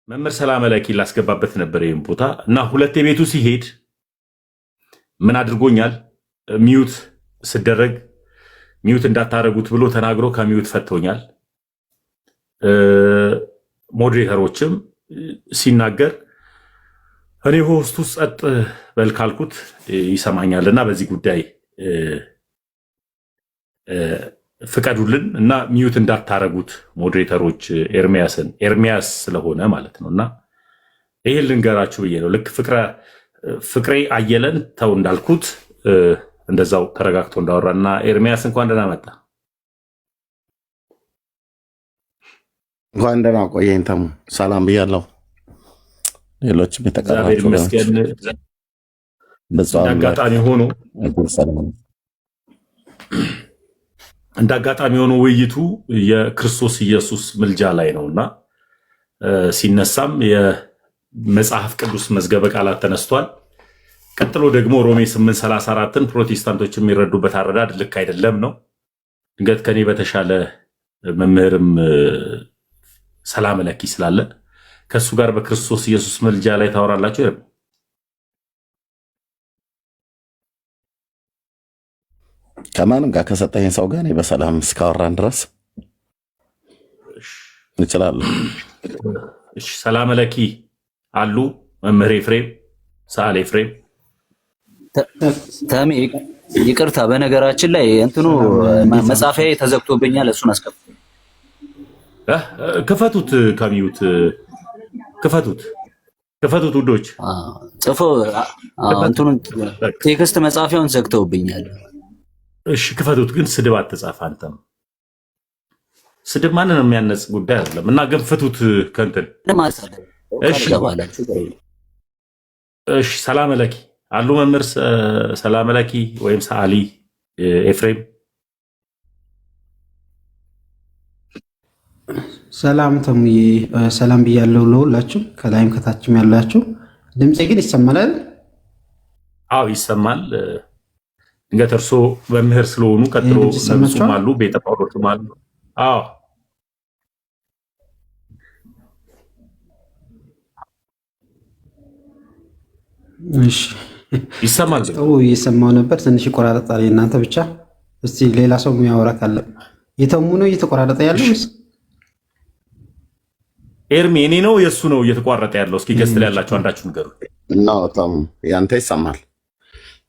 መምህር ሰላም ለኪ ላስገባበት ነበር ይሄን ቦታ እና ሁለቴ ቤቱ ሲሄድ ምን አድርጎኛል? ሚዩት ስደረግ ሚዩት እንዳታረጉት ብሎ ተናግሮ ከሚዩት ፈቶኛል። ሞዴሬተሮችም ሲናገር እኔ ሆስቱ ጸጥ በል ካልኩት ይሰማኛልና በዚህ ጉዳይ ፍቀዱልን እና ሚዩት እንዳታረጉት ሞዴሬተሮች ኤርሚያስ ስለሆነ ማለት ነውና ይሄን ልንገራችሁ ብዬ ነው። ልክ ፍቅሬ አየለን ተው እንዳልኩት እንደዛው ተረጋግቶ እንዳወራና ኤርሚያስ እንኳን ደህና መጣ። እንኳን ደህና ቆየኝ ተሙ። ሰላም ብያለሁ። ሌሎችም የተቀራችሁ እንዳጋጣሚ ሆኖ ውይይቱ የክርስቶስ ኢየሱስ ምልጃ ላይ ነውና ሲነሳም የመጽሐፍ ቅዱስ መዝገበ ቃላት ተነስቷል። ቀጥሎ ደግሞ ሮሜ 8:34ን ፕሮቴስታንቶች የሚረዱበት አረዳድ ልክ አይደለም ነው። ድንገት ከኔ በተሻለ መምህርም ሰላም ለኪ ስላለ ከሱ ጋር በክርስቶስ ኢየሱስ ምልጃ ላይ ታወራላችሁ። ከማንም ጋር ከሰጠኝ ሰው ጋር እኔ በሰላም እስካወራን ድረስ እንችላለን። እሺ ሰላም ለኪ አሉ መምህር ኤፍሬም ሳሌ ኤፍሬም ታሚ ይቅርታ፣ በነገራችን ላይ እንትኑ መጻፊያዬ ተዘግቶብኛል። እሱን አስከፍቱ። ክፈቱት፣ ከሚዩት ክፈቱት ውዶች። ጽፎ እንትኑ ቴክስት መጻፊያውን ዘግተውብኛል። እሺ ክፈቱት፣ ግን ስድብ አትጻፍ። አንተም ስድብ ማንንም የሚያነጽ ጉዳይ አይደለም እና ገንፈቱት ከእንትን። እሺ ሰላም ለኪ አሉ መምህር ሰላም ለኪ ወይም ሰዓሊ ኤፍሬም። ሰላም ተሙዬ፣ ሰላም ብያለሁ ለሁላችሁ ከላይም ከታችም ያላችሁ። ድምፄ ግን ይሰማል? አዎ ይሰማል። ድንገት እርሶ መምህር ስለሆኑ ቀጥሎ ነብሱም አሉ ቤተ ጳውሎስም አሉ። አዎ እሺ ይሰማል። እየሰማው ነበር፣ ትንሽ ይቆራረጣል። እናንተ ብቻ እስቲ ሌላ ሰው የሚያወራ ካለ የተሙ ነው እየተቆራረጠ ያለው ኤርሚ እኔ ነው የእሱ ነው እየተቋረጠ ያለው? እስኪ ገስት ላይ ያላችሁ አንዳችሁ ንገሩ። ነው ተሙ ያንተ ይሰማል?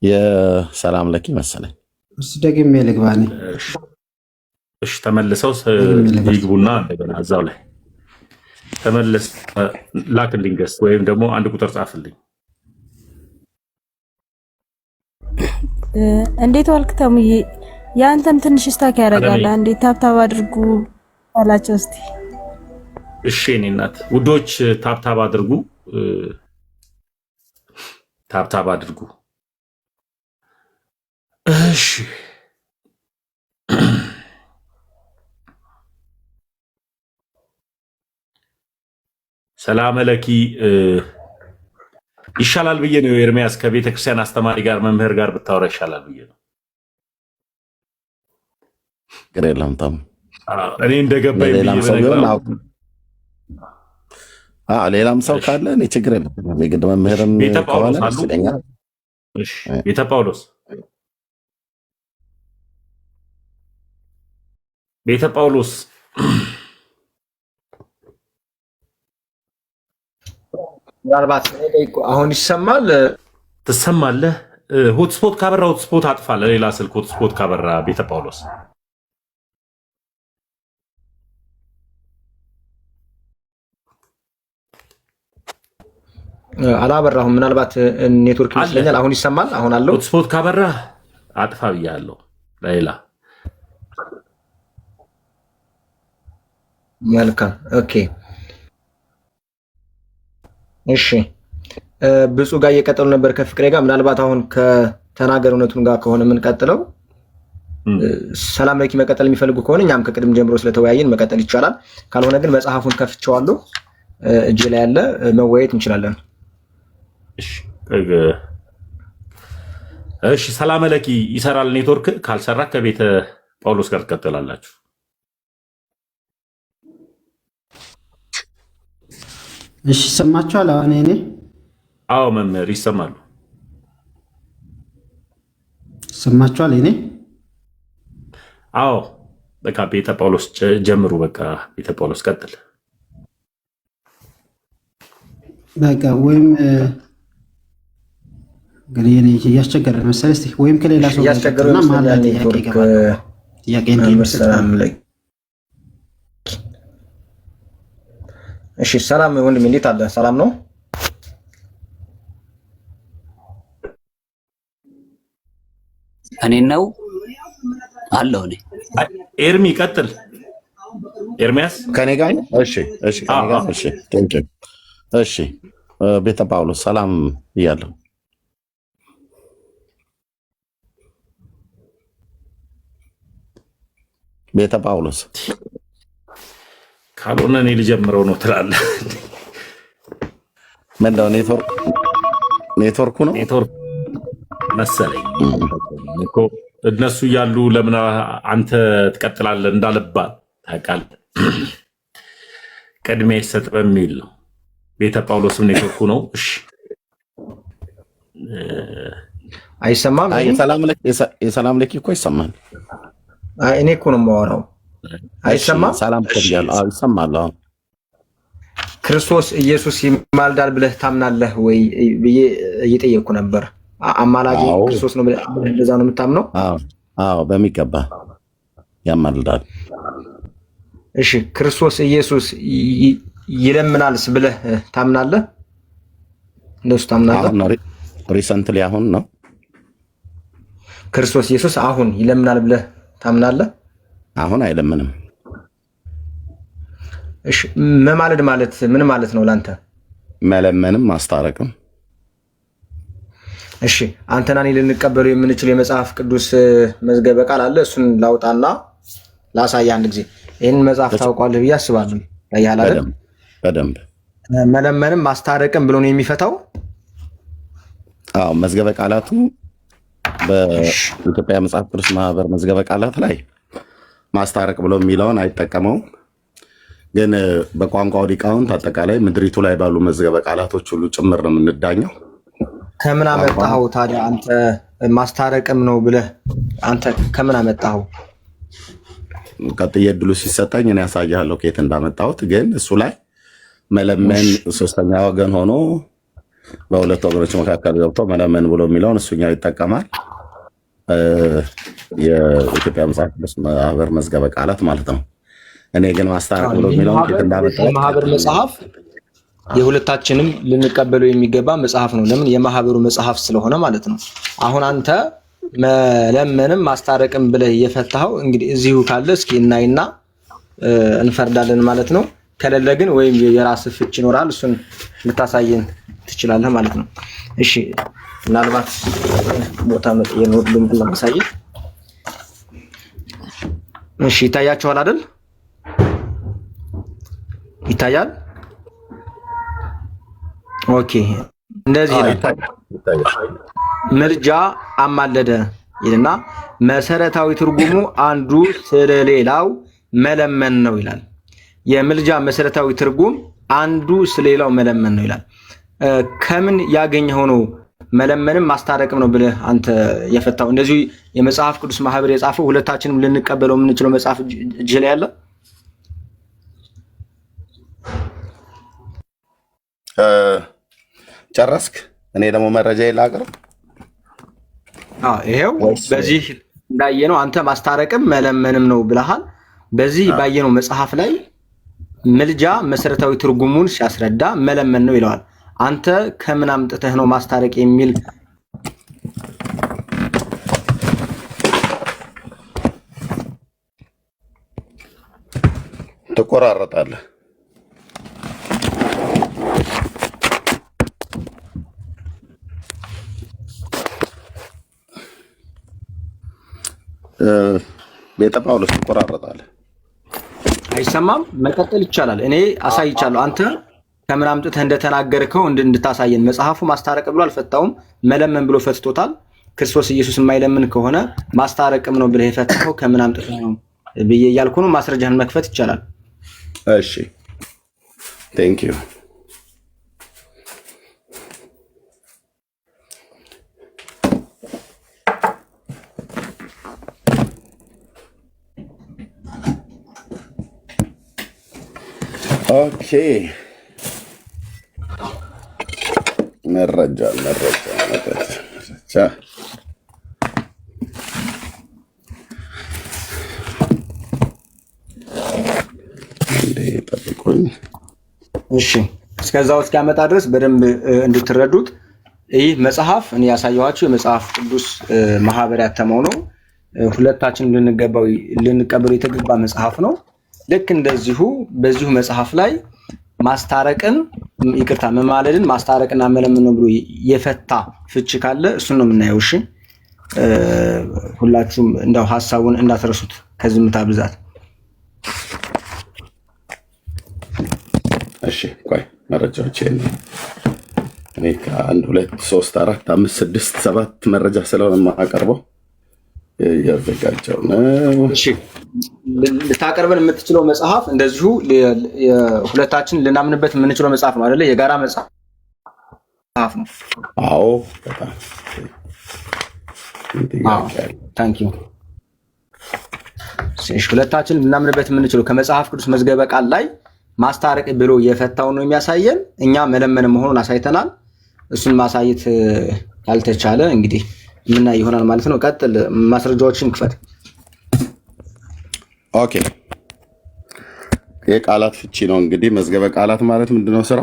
የሰላም ለኪ መሰለኝ። እሱ ደግሜ ልግባኔ። እሺ ተመልሰው ይግቡና እንደገና እዛው ላይ ተመለስ ላክልኝ ገስት ወይም ደግሞ አንድ ቁጥር ጻፍልኝ። እንዴት ዋልክ ተሙዬ? ያንተም ትንሽ ስታክ ያደርጋል። እንዴት ታብታብ አድርጉ አላቸው እስቲ። እሺ እኔ እናት ውዶች ታብታብ አድርጉ፣ ታብታብ አድርጉ። እሺ ሰላም ለኪ ይሻላል ብዬ ነው ኤርሚያስ ከቤተ ክርስቲያን አስተማሪ ጋር መምህር ጋር ብታወራ ይሻላል ብዬ ነው። ግሬላም ታም እኔ እንደገባኝ ሌላም ሰው ካለ እኔ ችግር የለም። የግድ መምህርም ከሆነ ይለኛል። እሺ ቤተ ጳውሎስ ምናልባት አሁን ይሰማል? ትሰማለህ? ሆትስፖት ካበራ ሆትስፖት አጥፋ። ለሌላ ስልክ ሆትስፖት ካበራ ቤተ ጳውሎስ አላበራሁም። ምናልባት ኔትወርክ ይመስለኛል። አሁን ይሰማል? አሁን አለው። ሆትስፖት ካበራ አጥፋ ብያለሁ። ለሌላ መልካም ኦኬ። እሺ ብፁ ጋር እየቀጠሉ ነበር ከፍቅሬ ጋር። ምናልባት አሁን ከተናገር እውነቱን ጋር ከሆነ የምንቀጥለው ሰላም ለኪ መቀጠል የሚፈልጉ ከሆነ እኛም ከቅድም ጀምሮ ስለተወያየን መቀጠል ይቻላል። ካልሆነ ግን መጽሐፉን ከፍቼዋለሁ እጄ ላይ ያለ መወያየት እንችላለን። እሺ ሰላም ለኪ ይሰራል ኔትወርክ። ካልሰራ ከቤተ ጳውሎስ ጋር ትቀጥላላችሁ። እሺ ሰማችኋል? አሁን እኔ አዎ መምህር ይሰማሉ። ሰማችኋል? እኔ አዎ በቃ ቤተ ጳውሎስ ጀምሩ። በቃ ቤተ ጳውሎስ ቀጥል። በቃ ወይም እንግዲህ እኔ እያስቸገረ መሰለኝ። እስኪ ወይም ከሌላ ሰው እያስቸገረና መሀል ላይ ጥያቄ ይገባል። ጥያቄ እንዲመስል። እሺ ሰላም ወንድሜ፣ እንዴት አለ? ሰላም ነው? እኔ ነው አለው። እኔ ኤርሚ ቀጥል። ኤርሚያስ ከኔ ጋር ነው? እሺ እሺ፣ ከኔ ጋር እሺ። ቴንኪው። እሺ ቤተ ጳውሎስ ሰላም እያለሁ ቤተ ጳውሎስ ካልሆነ እኔ ልጀምረው ነው ትላለህ። ምንድነው ኔትወርኩ ነው? ኔትወርክ መሰለኝ እኮ እነሱ እያሉ ለምን አንተ ትቀጥላለህ እንዳልባል ታውቃለህ። ቅድሚያ ይሰጥ በሚል ነው። ቤተ ጳውሎስም ኔትወርኩ ነው። እሺ አይሰማም? የሰላም ለኪ እኮ ይሰማል። እኔ እኮ ነው የማወራው። አይሰማም? ሰላም ከብያለሁ። አዎ ይሰማል። አዎ ክርስቶስ ኢየሱስ ይማልዳል ብለህ ታምናለህ ወይ ብዬ እየጠየቅኩ ነበር። አማላጅ ክርስቶስ ነው ብለህ እንደዛ ነው የምታምነው? አዎ በሚገባ ያማልዳል። እሺ ክርስቶስ ኢየሱስ ይለምናልስ ብለህ ታምናለህ? እንደሱ ታምናለህ? ሪሰንትሊ አሁን ነው ክርስቶስ ኢየሱስ አሁን ይለምናል ብለህ ታምናለህ? አሁን አይለምንም። እሺ መማለድ ማለት ምን ማለት ነው ላንተ? መለመንም ማስታረቅም። እሺ አንተና እኔ ልንቀበለው የምንችል የመጽሐፍ ቅዱስ መዝገበ ቃል አለ። እሱን ላውጣና ላሳይ አንድ ጊዜ። ይህን መጽሐፍ ታውቋለህ ብዬ አስባለሁ። ያያል አይደል? በደንብ መለመንም ማስታረቅም ብሎ ነው የሚፈታው። አዎ መዝገበ ቃላቱ በኢትዮጵያ መጽሐፍ ቅዱስ ማህበር መዝገበ ቃላት ላይ ማስታረቅ ብሎ የሚለውን አይጠቀመውም። ግን በቋንቋው ሊቃውንት አጠቃላይ ምድሪቱ ላይ ባሉ መዝገበ ቃላቶች ሁሉ ጭምር ነው የምንዳኘው። ከምን አመጣኸው ታዲያ አንተ ማስታረቅም ነው ብለህ አንተ ከምን አመጣኸው? ቀጥዬ እድሉ ሲሰጠኝ እኔ ያሳያለሁ ከየት እንዳመጣሁት። ግን እሱ ላይ መለመን ሶስተኛ ወገን ሆኖ በሁለት ወገኖች መካከል ገብቶ መለመን ብሎ የሚለውን እሱኛው ይጠቀማል። የኢትዮጵያ መጽሐፍ ቅዱስ ማህበር መዝገበ ቃላት ማለት ነው። እኔ ግን ማስታረቅ ብሎ የሚለውን ከየት እንዳመጣሁት የማህበር መጽሐፍ የሁለታችንም ልንቀበለው የሚገባ መጽሐፍ ነው። ለምን? የማህበሩ መጽሐፍ ስለሆነ ማለት ነው። አሁን አንተ መለመንም ማስታረቅም ብለህ እየፈታኸው እንግዲህ እዚሁ ካለ እስኪ እናይና እንፈርዳለን ማለት ነው። ከሌለ ግን ወይም የራስህ ፍች ይኖራል፣ እሱን ልታሳየን ትችላለህ ማለት ነው። እሺ ምናልባት ቦታ መጥየን ሁሉም ለማሳየት እሺ ይታያችኋል አይደል? ይታያል። ኦኬ እንደዚህ ነው። ምልጃ አማለደ ይልና መሰረታዊ ትርጉሙ አንዱ ስለሌላው መለመን ነው ይላል። የምልጃ መሰረታዊ ትርጉም አንዱ ስለሌላው መለመን ነው ይላል። ከምን ያገኘው ነው መለመንም ማስታረቅም ነው ብለህ አንተ የፈታው? እንደዚሁ የመጽሐፍ ቅዱስ ማህበር የጻፈው ሁለታችንም ልንቀበለው የምንችለው መጽሐፍ እጅ ላይ ያለ ጨረስክ? እኔ ደግሞ መረጃ ላቅርብ። ይሄው በዚህ እንዳየነው አንተ ማስታረቅም መለመንም ነው ብለሃል። በዚህ ባየነው መጽሐፍ ላይ ምልጃ መሰረታዊ ትርጉሙን ሲያስረዳ መለመን ነው ይለዋል። አንተ ከምን አምጥተህ ነው ማስታረቅ የሚል ትቆራረጣለህ? ቤተ ጳውሎስ ትቆራረጣለህ? አይሰማም? መቀጠል ይቻላል። እኔ አሳይቻለሁ። አንተ ከምን አምጥተህ እንደተናገርከው እንድታሳየን። መጽሐፉ ማስታረቅ ብሎ አልፈታውም፣ መለመን ብሎ ፈትቶታል። ክርስቶስ ኢየሱስ የማይለምን ከሆነ ማስታረቅም ነው ብለህ የፈታው ከምን አምጥተህ ነው ብዬ እያልኩ ነው። ማስረጃህን መክፈት ይቻላል። እሺ ቴንክ ዩ። ኦኬ መረጃ ጠብቁኝ። እሺ እስከዛው እስኪያመጣ ድረስ በደንብ እንድትረዱት ይህ መጽሐፍ እኔ ያሳየኋችሁ የመጽሐፍ ቅዱስ ማህበር ያተመው ነው። ሁለታችን ልንቀበለው የተገባ መጽሐፍ ነው። ልክ እንደዚሁ በዚሁ መጽሐፍ ላይ መማለድን ማስታረቅና መለመን ነው ብሎ የፈታ ፍቺ ካለ እሱን ነው የምናየው። እሺ ሁላችሁም እንደው ሐሳቡን እንዳትረሱት ከዝምታ ብዛት። እሺ ቆይ መረጃዎች እኔ ከ1 2 3 4 5 6 7 መረጃ ስለሆነ የማቀርበው ያዘጋጀው ነው። እሺ ልታቀርበን የምትችለው መጽሐፍ እንደዚሁ ሁለታችን ልናምንበት የምንችለው መጽሐፍ ነው አይደለ? የጋራ መጽሐፍ ነው። አዎ በጣም ታንክ ዩ። እሺ ሁለታችን ልናምንበት የምንችለው ከመጽሐፍ ቅዱስ መዝገበ ቃል ላይ ማስታረቅ ብሎ የፈታው ነው የሚያሳየን። እኛ መለመን መሆኑን አሳይተናል። እሱን ማሳየት ካልተቻለ እንግዲህ ምና ይሆናል ማለት ነው። ቀጥል፣ ማስረጃዎችን ክፈት። ኦኬ የቃላት ፍቺ ነው እንግዲህ። መዝገበ ቃላት ማለት ምንድነው? ስራ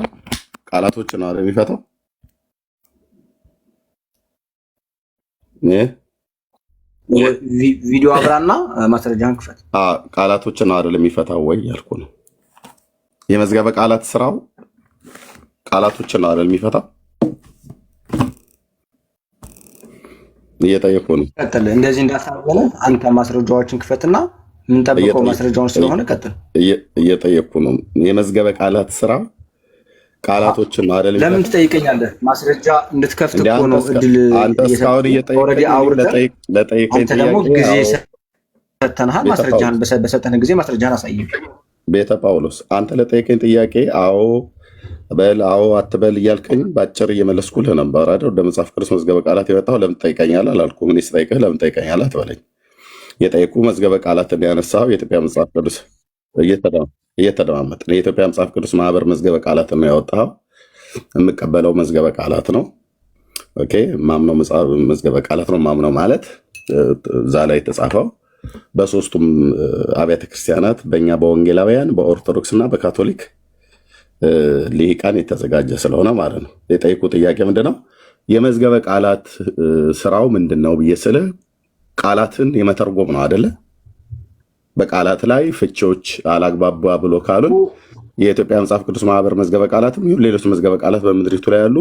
ቃላቶች ነው አይደል የሚፈታው? ቪዲዮ አብራና ማስረጃን ክፈት። ቃላቶች ነው አይደል የሚፈታው ወይ ያልኩ ነው። የመዝገበ ቃላት ስራው ቃላቶች ነው አይደል የሚፈታው? እየጠየቁ ነው። ቀጥል። እንደዚህ እንዳሳወለ አንተ ማስረጃዎችን ክፈትና ምን ጠብቀው ማስረጃውን ስለሆነ ቀጥል። እየጠየቁ ነው። የመዝገበ ቃላት ስራ ቃላቶችን አይደል? ለምን ትጠይቀኛለህ? ማስረጃ እንድትከፍት እኮ ነው እድል። አንተ እስካሁን እየጠየቀኝ ለጠይቀኝ ደግሞ ጊዜ ሰተንሃል። ማስረጃህን በሰጠን ጊዜ ማስረጃህን አሳየኝ። ቤተ ጳውሎስ አንተ ለጠይቀኝ ጥያቄ አዎ በል አዎ አትበል እያልከኝ በአጭር እየመለስኩልህ ነበር አይደል? ወደ መጽሐፍ ቅዱስ መዝገበ ቃላት የመጣው ለምን ትጠይቀኛለህ አላልኩም። እኔ ስጠይቅህ ለምን ትጠይቀኛለህ አትበለኝ። የጠየቁ መዝገበ ቃላት ያነሳው የኢትዮጵያ መጽሐፍ ቅዱስ እየተደማመጥን የኢትዮጵያ መጽሐፍ ቅዱስ ማህበር መዝገበ ቃላት ነው ያወጣው። የምቀበለው መዝገበ ቃላት ነው። ኦኬ ማምነው መዝገበ ቃላት ነው። ማምነው ማለት እዛ ላይ የተጻፈው በሶስቱም አብያተ ክርስቲያናት በእኛ በወንጌላውያን በኦርቶዶክስ እና በካቶሊክ ሊቃን የተዘጋጀ ስለሆነ ማለት ነው። የጠይቁ ጥያቄ ምንድነው? የመዝገበ ቃላት ስራው ምንድነው ብዬ ስልህ ቃላትን የመተርጎም ነው አይደለ? በቃላት ላይ ፍቺዎች አላግባባ ብሎ ካሉን የኢትዮጵያ መጽሐፍ ቅዱስ ማህበር መዝገበ ቃላትም ይሁን ሌሎች መዝገበ ቃላት በምድሪቱ ላይ ያሉ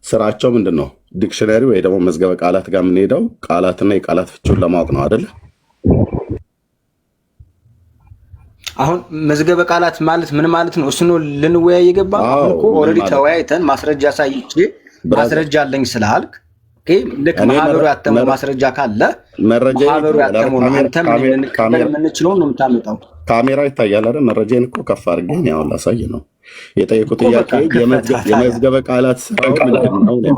ስራቸው ምንድነው? ዲክሽነሪ ወይ ደግሞ መዝገበ ቃላት ጋር የምንሄደው ቃላትና የቃላት ፍቺውን ለማወቅ ነው አይደለ? አሁን መዝገበ ቃላት ማለት ምን ማለት ነው? እሱን ልንወያይ የገባ እኮ ኦልሬዲ ተወያይተን ማስረጃ ሳይቼ ማስረጃ አለኝ ስላልክ ልክ ማህበሩ ያተመው ማስረጃ ካለ ማህበሩ ያተመው ነው። አንተም ልንቀበል የምንችለውን ነው የምታመጣው። ካሜራ ይታያል አይደል? መረጃዬን እኮ ከፍ አድርጌ ያው ላሳይ ነው የጠየቁት ጥያቄ። የመዝገበ ቃላት ስራው ምንድን ነው?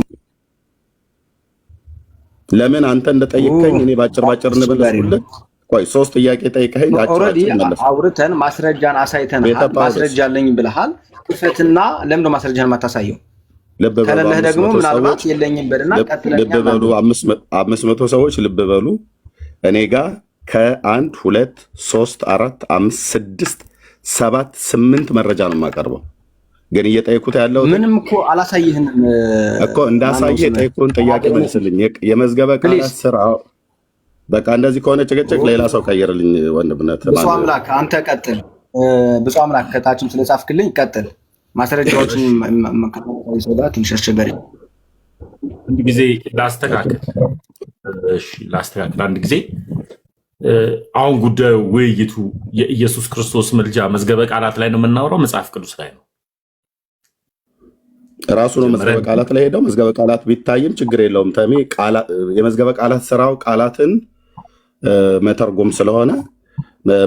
ለምን አንተ እንደጠየቀኝ እኔ ባጭር እንበለስኩልህ። ቆይ 3 ጥያቄ ጠይቀኸኝ ኦልሬዲ አውርተን ማስረጃን አሳይተናል። ማስረጃ አለኝ ብለሃል። ክፈትና ለምን ነው ማስረጃን የማታሳየው? ከሌለህ ደግሞ ምናልባት የለኝም በልና ቀጥለኛ። ልብ በሉ 500 ሰዎች ልብ በሉ። እኔ ጋር ከ1 2 3 4 5 6 7 8 መረጃ ነው የማቀርበው። ግን እየጠየቁት ያለው ምንም እኮ አላሳየህንም እኮ። እንዳሳየህ የጠየቁን ጥያቄ መልስልኝ። የመዝገበ ቃላት ስራ በቃ እንደዚህ ከሆነ ጭቅጭቅ ሌላ ሰው ቀይርልኝ። ወንድምነት ብፁዕ አምላክ አንተ ቀጥል። ብፁዕ አምላክ ከታችም ስለጻፍክልኝ ቀጥል። ማስረጃዎችን ሰውዳ ትንሽ አስቸጋሪ አንድ ጊዜ ላስተካክል። እሺ ላስተካክል አንድ ጊዜ። አሁን ጉዳዩ ውይይቱ የኢየሱስ ክርስቶስ ምልጃ መዝገበ ቃላት ላይ ነው የምናወራው፣ መጽሐፍ ቅዱስ ላይ ነው? ራሱ ነው መዝገበ ቃላት ላይ ሄደው መዝገበ ቃላት ቢታይም ችግር የለውም። ተሜ የመዝገበ ቃላት ስራው ቃላትን መተርጎም ስለሆነ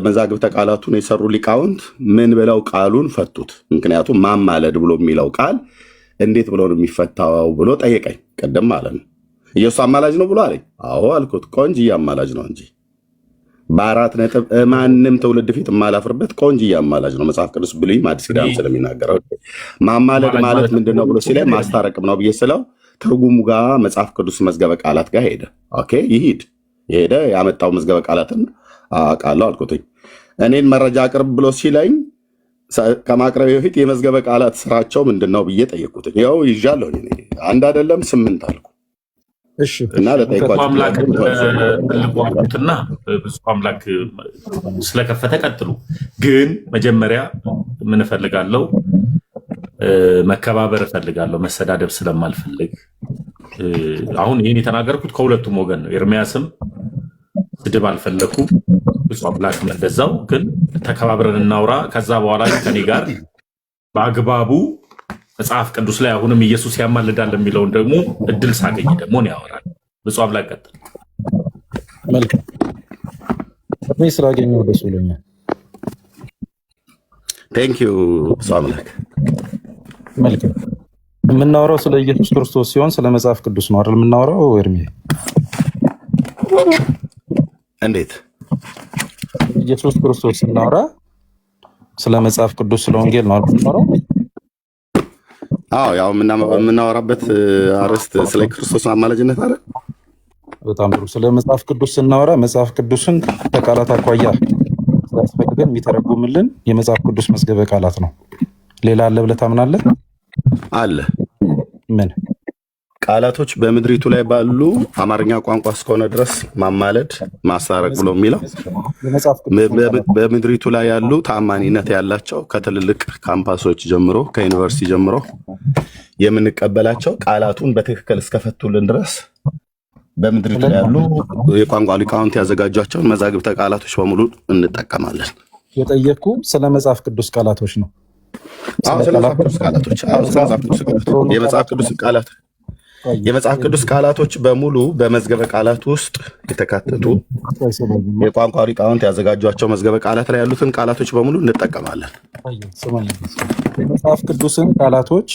መዛግብተ ቃላቱን የሰሩ ሊቃውንት ምን ብለው ቃሉን ፈቱት። ምክንያቱም ማማለድ ብሎ የሚለው ቃል እንዴት ብሎ ነው የሚፈታው ብሎ ጠየቀኝ ቅድም ማለት ነው። ኢየሱስ አማላጅ ነው ብሎ አለኝ። አዎ አልኩት። ቆንጆ አማላጅ ነው እንጂ በአራት ነጥብ ማንም ትውልድ ፊት የማላፍርበት ቆንጅዬ አማላጅ ነው መጽሐፍ ቅዱስ ብሉይም አዲስ ኪዳን ስለሚናገረው። ማማለድ ማለት ምንድነው ብሎ ሲለኝ ማስታረቅም ነው ብዬ ስለው ትርጉሙ ጋር መጽሐፍ ቅዱስ መዝገበ ቃላት ጋር ሄደ። ኦኬ ይሂድ ሄደ። ያመጣው መዝገበ ቃላትን አውቃለሁ አልኩትኝ። እኔን መረጃ አቅርብ ብሎ ሲለኝ ከማቅረብ በፊት የመዝገበ ቃላት ስራቸው ምንድነው ብዬ ጠየቅኩት። ይኸው ይዣለሁ አንድ አይደለም 8 አልኩ። እሺ እና ለጠይቋችሁትና ብዙ አምላክ ስለከፈተ ቀጥሉ። ግን መጀመሪያ ምን እፈልጋለሁ? መከባበር እፈልጋለሁ፣ መሰዳደብ ስለማልፈልግ። አሁን ይህን የተናገርኩት ከሁለቱም ወገን ነው። ኤርሚያስም ስድብ አልፈለኩም፣ ብዙ አምላክ እንደዛው። ግን ተከባብረን እናውራ። ከዛ በኋላ ከኔ ጋር በአግባቡ መጽሐፍ ቅዱስ ላይ አሁንም ኢየሱስ ያማልዳል የሚለውን ደግሞ እድል ሳገኝ ደግሞ ነው ያወራል። ብፁዕ አምላክ ቀጥል። መልካም እኔ ስላገኘሁ ደስ ብሎኛል። ቴንክ ዩ ብፁዕ አምላክ። መልካም የምናወራው ስለ ኢየሱስ ክርስቶስ ሲሆን ስለ መጽሐፍ ቅዱስ ነው አይደል የምናወራው? ኤርሚ እንዴት ኢየሱስ ክርስቶስ ስናወራ ስለ መጽሐፍ ቅዱስ ስለ ወንጌል ነው አይደል የምናወራው? አዎ ያው የምናወራበት አርዕስት ስለ ክርስቶስ አማላጅነት አይደል? በጣም ጥሩ። ስለ መጽሐፍ ቅዱስ ስናወራ መጽሐፍ ቅዱስን ከቃላት አኳያ ሲያስፈልገን የሚተረጉምልን የመጽሐፍ ቅዱስ መዝገበ ቃላት ነው። ሌላ አለ ብለህ ታምናለህ? አለ። ምን ቃላቶች በምድሪቱ ላይ ባሉ አማርኛ ቋንቋ እስከሆነ ድረስ ማማለድ ማስታረቅ ብሎ የሚለው በምድሪቱ ላይ ያሉ ተአማኒነት ያላቸው ከትልልቅ ካምፓሶች ጀምሮ ከዩኒቨርሲቲ ጀምሮ የምንቀበላቸው ቃላቱን በትክክል እስከፈቱልን ድረስ በምድሪቱ ላይ ያሉ የቋንቋ ሊቃውንት ያዘጋጇቸውን መዛግብተ ቃላቶች በሙሉ እንጠቀማለን። የጠየኩ ስለ መጽሐፍ ቅዱስ ቃላቶች ነው። ስለ መጽሐፍ ቅዱስ ቃላቶች የመጽሐፍ ቅዱስ ቃላቶች በሙሉ በመዝገበ ቃላት ውስጥ የተካተቱ የቋንቋ ሊቃውንት ያዘጋጇቸው መዝገበ ቃላት ላይ ያሉትን ቃላቶች በሙሉ እንጠቀማለን። የመጽሐፍ ቅዱስን ቃላቶች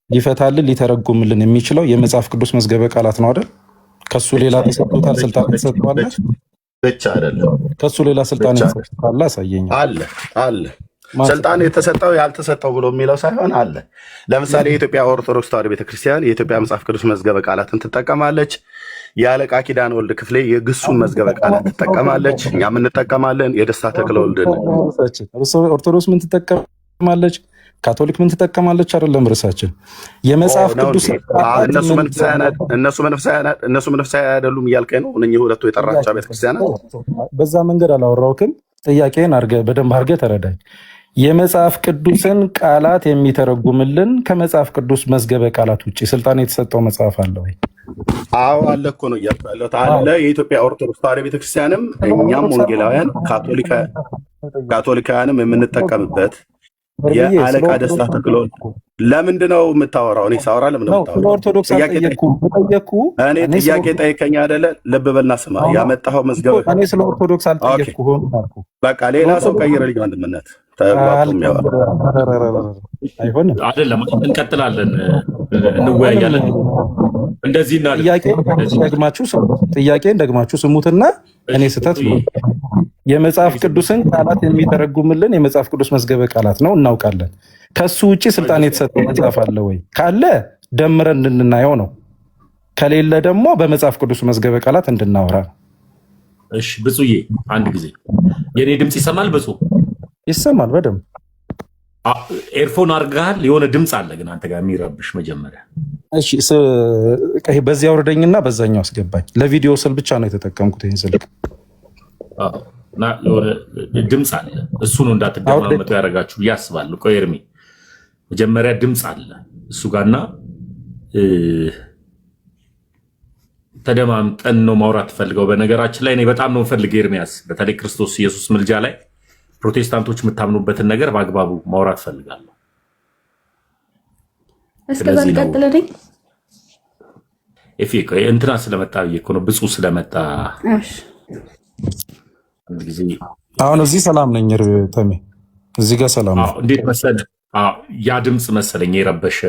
ሊፈታልን ሊተረጉምልን የሚችለው የመጽሐፍ ቅዱስ መዝገበ ቃላት ነው አይደል? ከሱ ሌላ ተሰጥቶታል፣ ስልጣን ተሰጥቷል ብቻ አይደለም። ከሱ ሌላ ስልጣን ተሰጥቷል። አሳየኝ። አለ ስልጣን የተሰጠው ያልተሰጠው ብሎ የሚለው ሳይሆን አለ። ለምሳሌ የኢትዮጵያ ኦርቶዶክስ ተዋሕዶ ቤተክርስቲያን የኢትዮጵያ መጽሐፍ ቅዱስ መዝገበ ቃላትን ትጠቀማለች። የአለቃ ኪዳነ ወልድ ክፍሌ የግሱን መዝገበ ቃላት ትጠቀማለች። እኛም እንጠቀማለን። የደስታ ተክለ ወልድን ኦርቶዶክስ ምን ትጠቀማለች? ካቶሊክ ምን ትጠቀማለች? አይደለም ርዕሳችን የመጽሐፍ ቅዱስ እነሱ መንፈሳዊ አይደሉም እያልከኝ ነው? እነኚህ ሁለቱ የጠራቻ ቤተክርስቲያናት በዛ መንገድ አላወራሁትም። ጥያቄን በደንብ አድርገህ ተረዳኝ። የመጽሐፍ ቅዱስን ቃላት የሚተረጉምልን ከመጽሐፍ ቅዱስ መዝገበ ቃላት ውጭ ስልጣን የተሰጠው መጽሐፍ አለ ወይ? አዎ አለ እኮ ነው እያልኩ ያለሁት። አለ። የኢትዮጵያ ኦርቶዶክስ ተዋሕዶ ቤተክርስቲያንም እኛም ወንጌላውያን ካቶሊካውያንም የምንጠቀምበት የአለቃ ደስታ ተክለ ወልድ። ለምንድን ነው የምታወራው? እኔ ሳወራ ለምን ነው የምታወራው? ኦርቶዶክስ እኔ ጥያቄ ጠይቀኝ አይደለ? ልብ በልና ስማ። ያመጣኸው መዝገበ እኔ ስለ ኦርቶዶክስ አልጠየቅኩህም። በቃ ሌላ ሰው ቀይረልኝ ወንድምነት አይሆንም። አይደለም እንቀጥላለን፣ እንወያያለን። እንደዚህ እና ጥያቄን ደግማችሁ ስሙትና እኔ ስህተት ነው። የመጽሐፍ ቅዱስን ቃላት የሚተረጉምልን የመጽሐፍ ቅዱስ መዝገበ ቃላት ነው፣ እናውቃለን። ከሱ ውጭ ስልጣን የተሰጠው መጽሐፍ አለ ወይ? ካለ ደምረን እንድናየው ነው። ከሌለ ደግሞ በመጽሐፍ ቅዱስ መዝገበ ቃላት እንድናወራ ነው። እሺ ብፁዬ፣ አንድ ጊዜ የኔ ድምፅ ይሰማል? ብፁ ይሰማል በደምብ። ኤርፎን አድርገሃል? የሆነ ድምፅ አለ ግን አንተ ጋር የሚረብሽ መጀመሪያ። እሺ በዚህ አውርደኝና በዛኛው አስገባኝ። ለቪዲዮ ስል ብቻ ነው የተጠቀምኩት ይህን ስልክ። እና የሆነ ድምፅ አለ፣ እሱ ነው እንዳትደማመጡ ያደርጋችሁ ብዬ አስባለሁ። ቆይ ኤርሚ፣ መጀመሪያ ድምፅ አለ እሱ ጋርና ተደማምጠን ነው ማውራት ፈልገው። በነገራችን ላይ እኔ በጣም ነው ፈልግ ኤርሚያስ፣ በተለይ ክርስቶስ ኢየሱስ ምልጃ ላይ ፕሮቴስታንቶች የምታምኑበትን ነገር በአግባቡ ማውራት ፈልጋለሁ። እስከዛ ልቀጥልልኝ። እንትና ስለመጣ ብዬ እኮ ነው፣ ብፁዕ ስለመጣ። አሁን እዚህ ሰላም ነኝ ተሜ፣ እዚህ ጋር ሰላም ነው። እንዴት መሰለህ ያ ድምፅ መሰለኝ የረበሸ።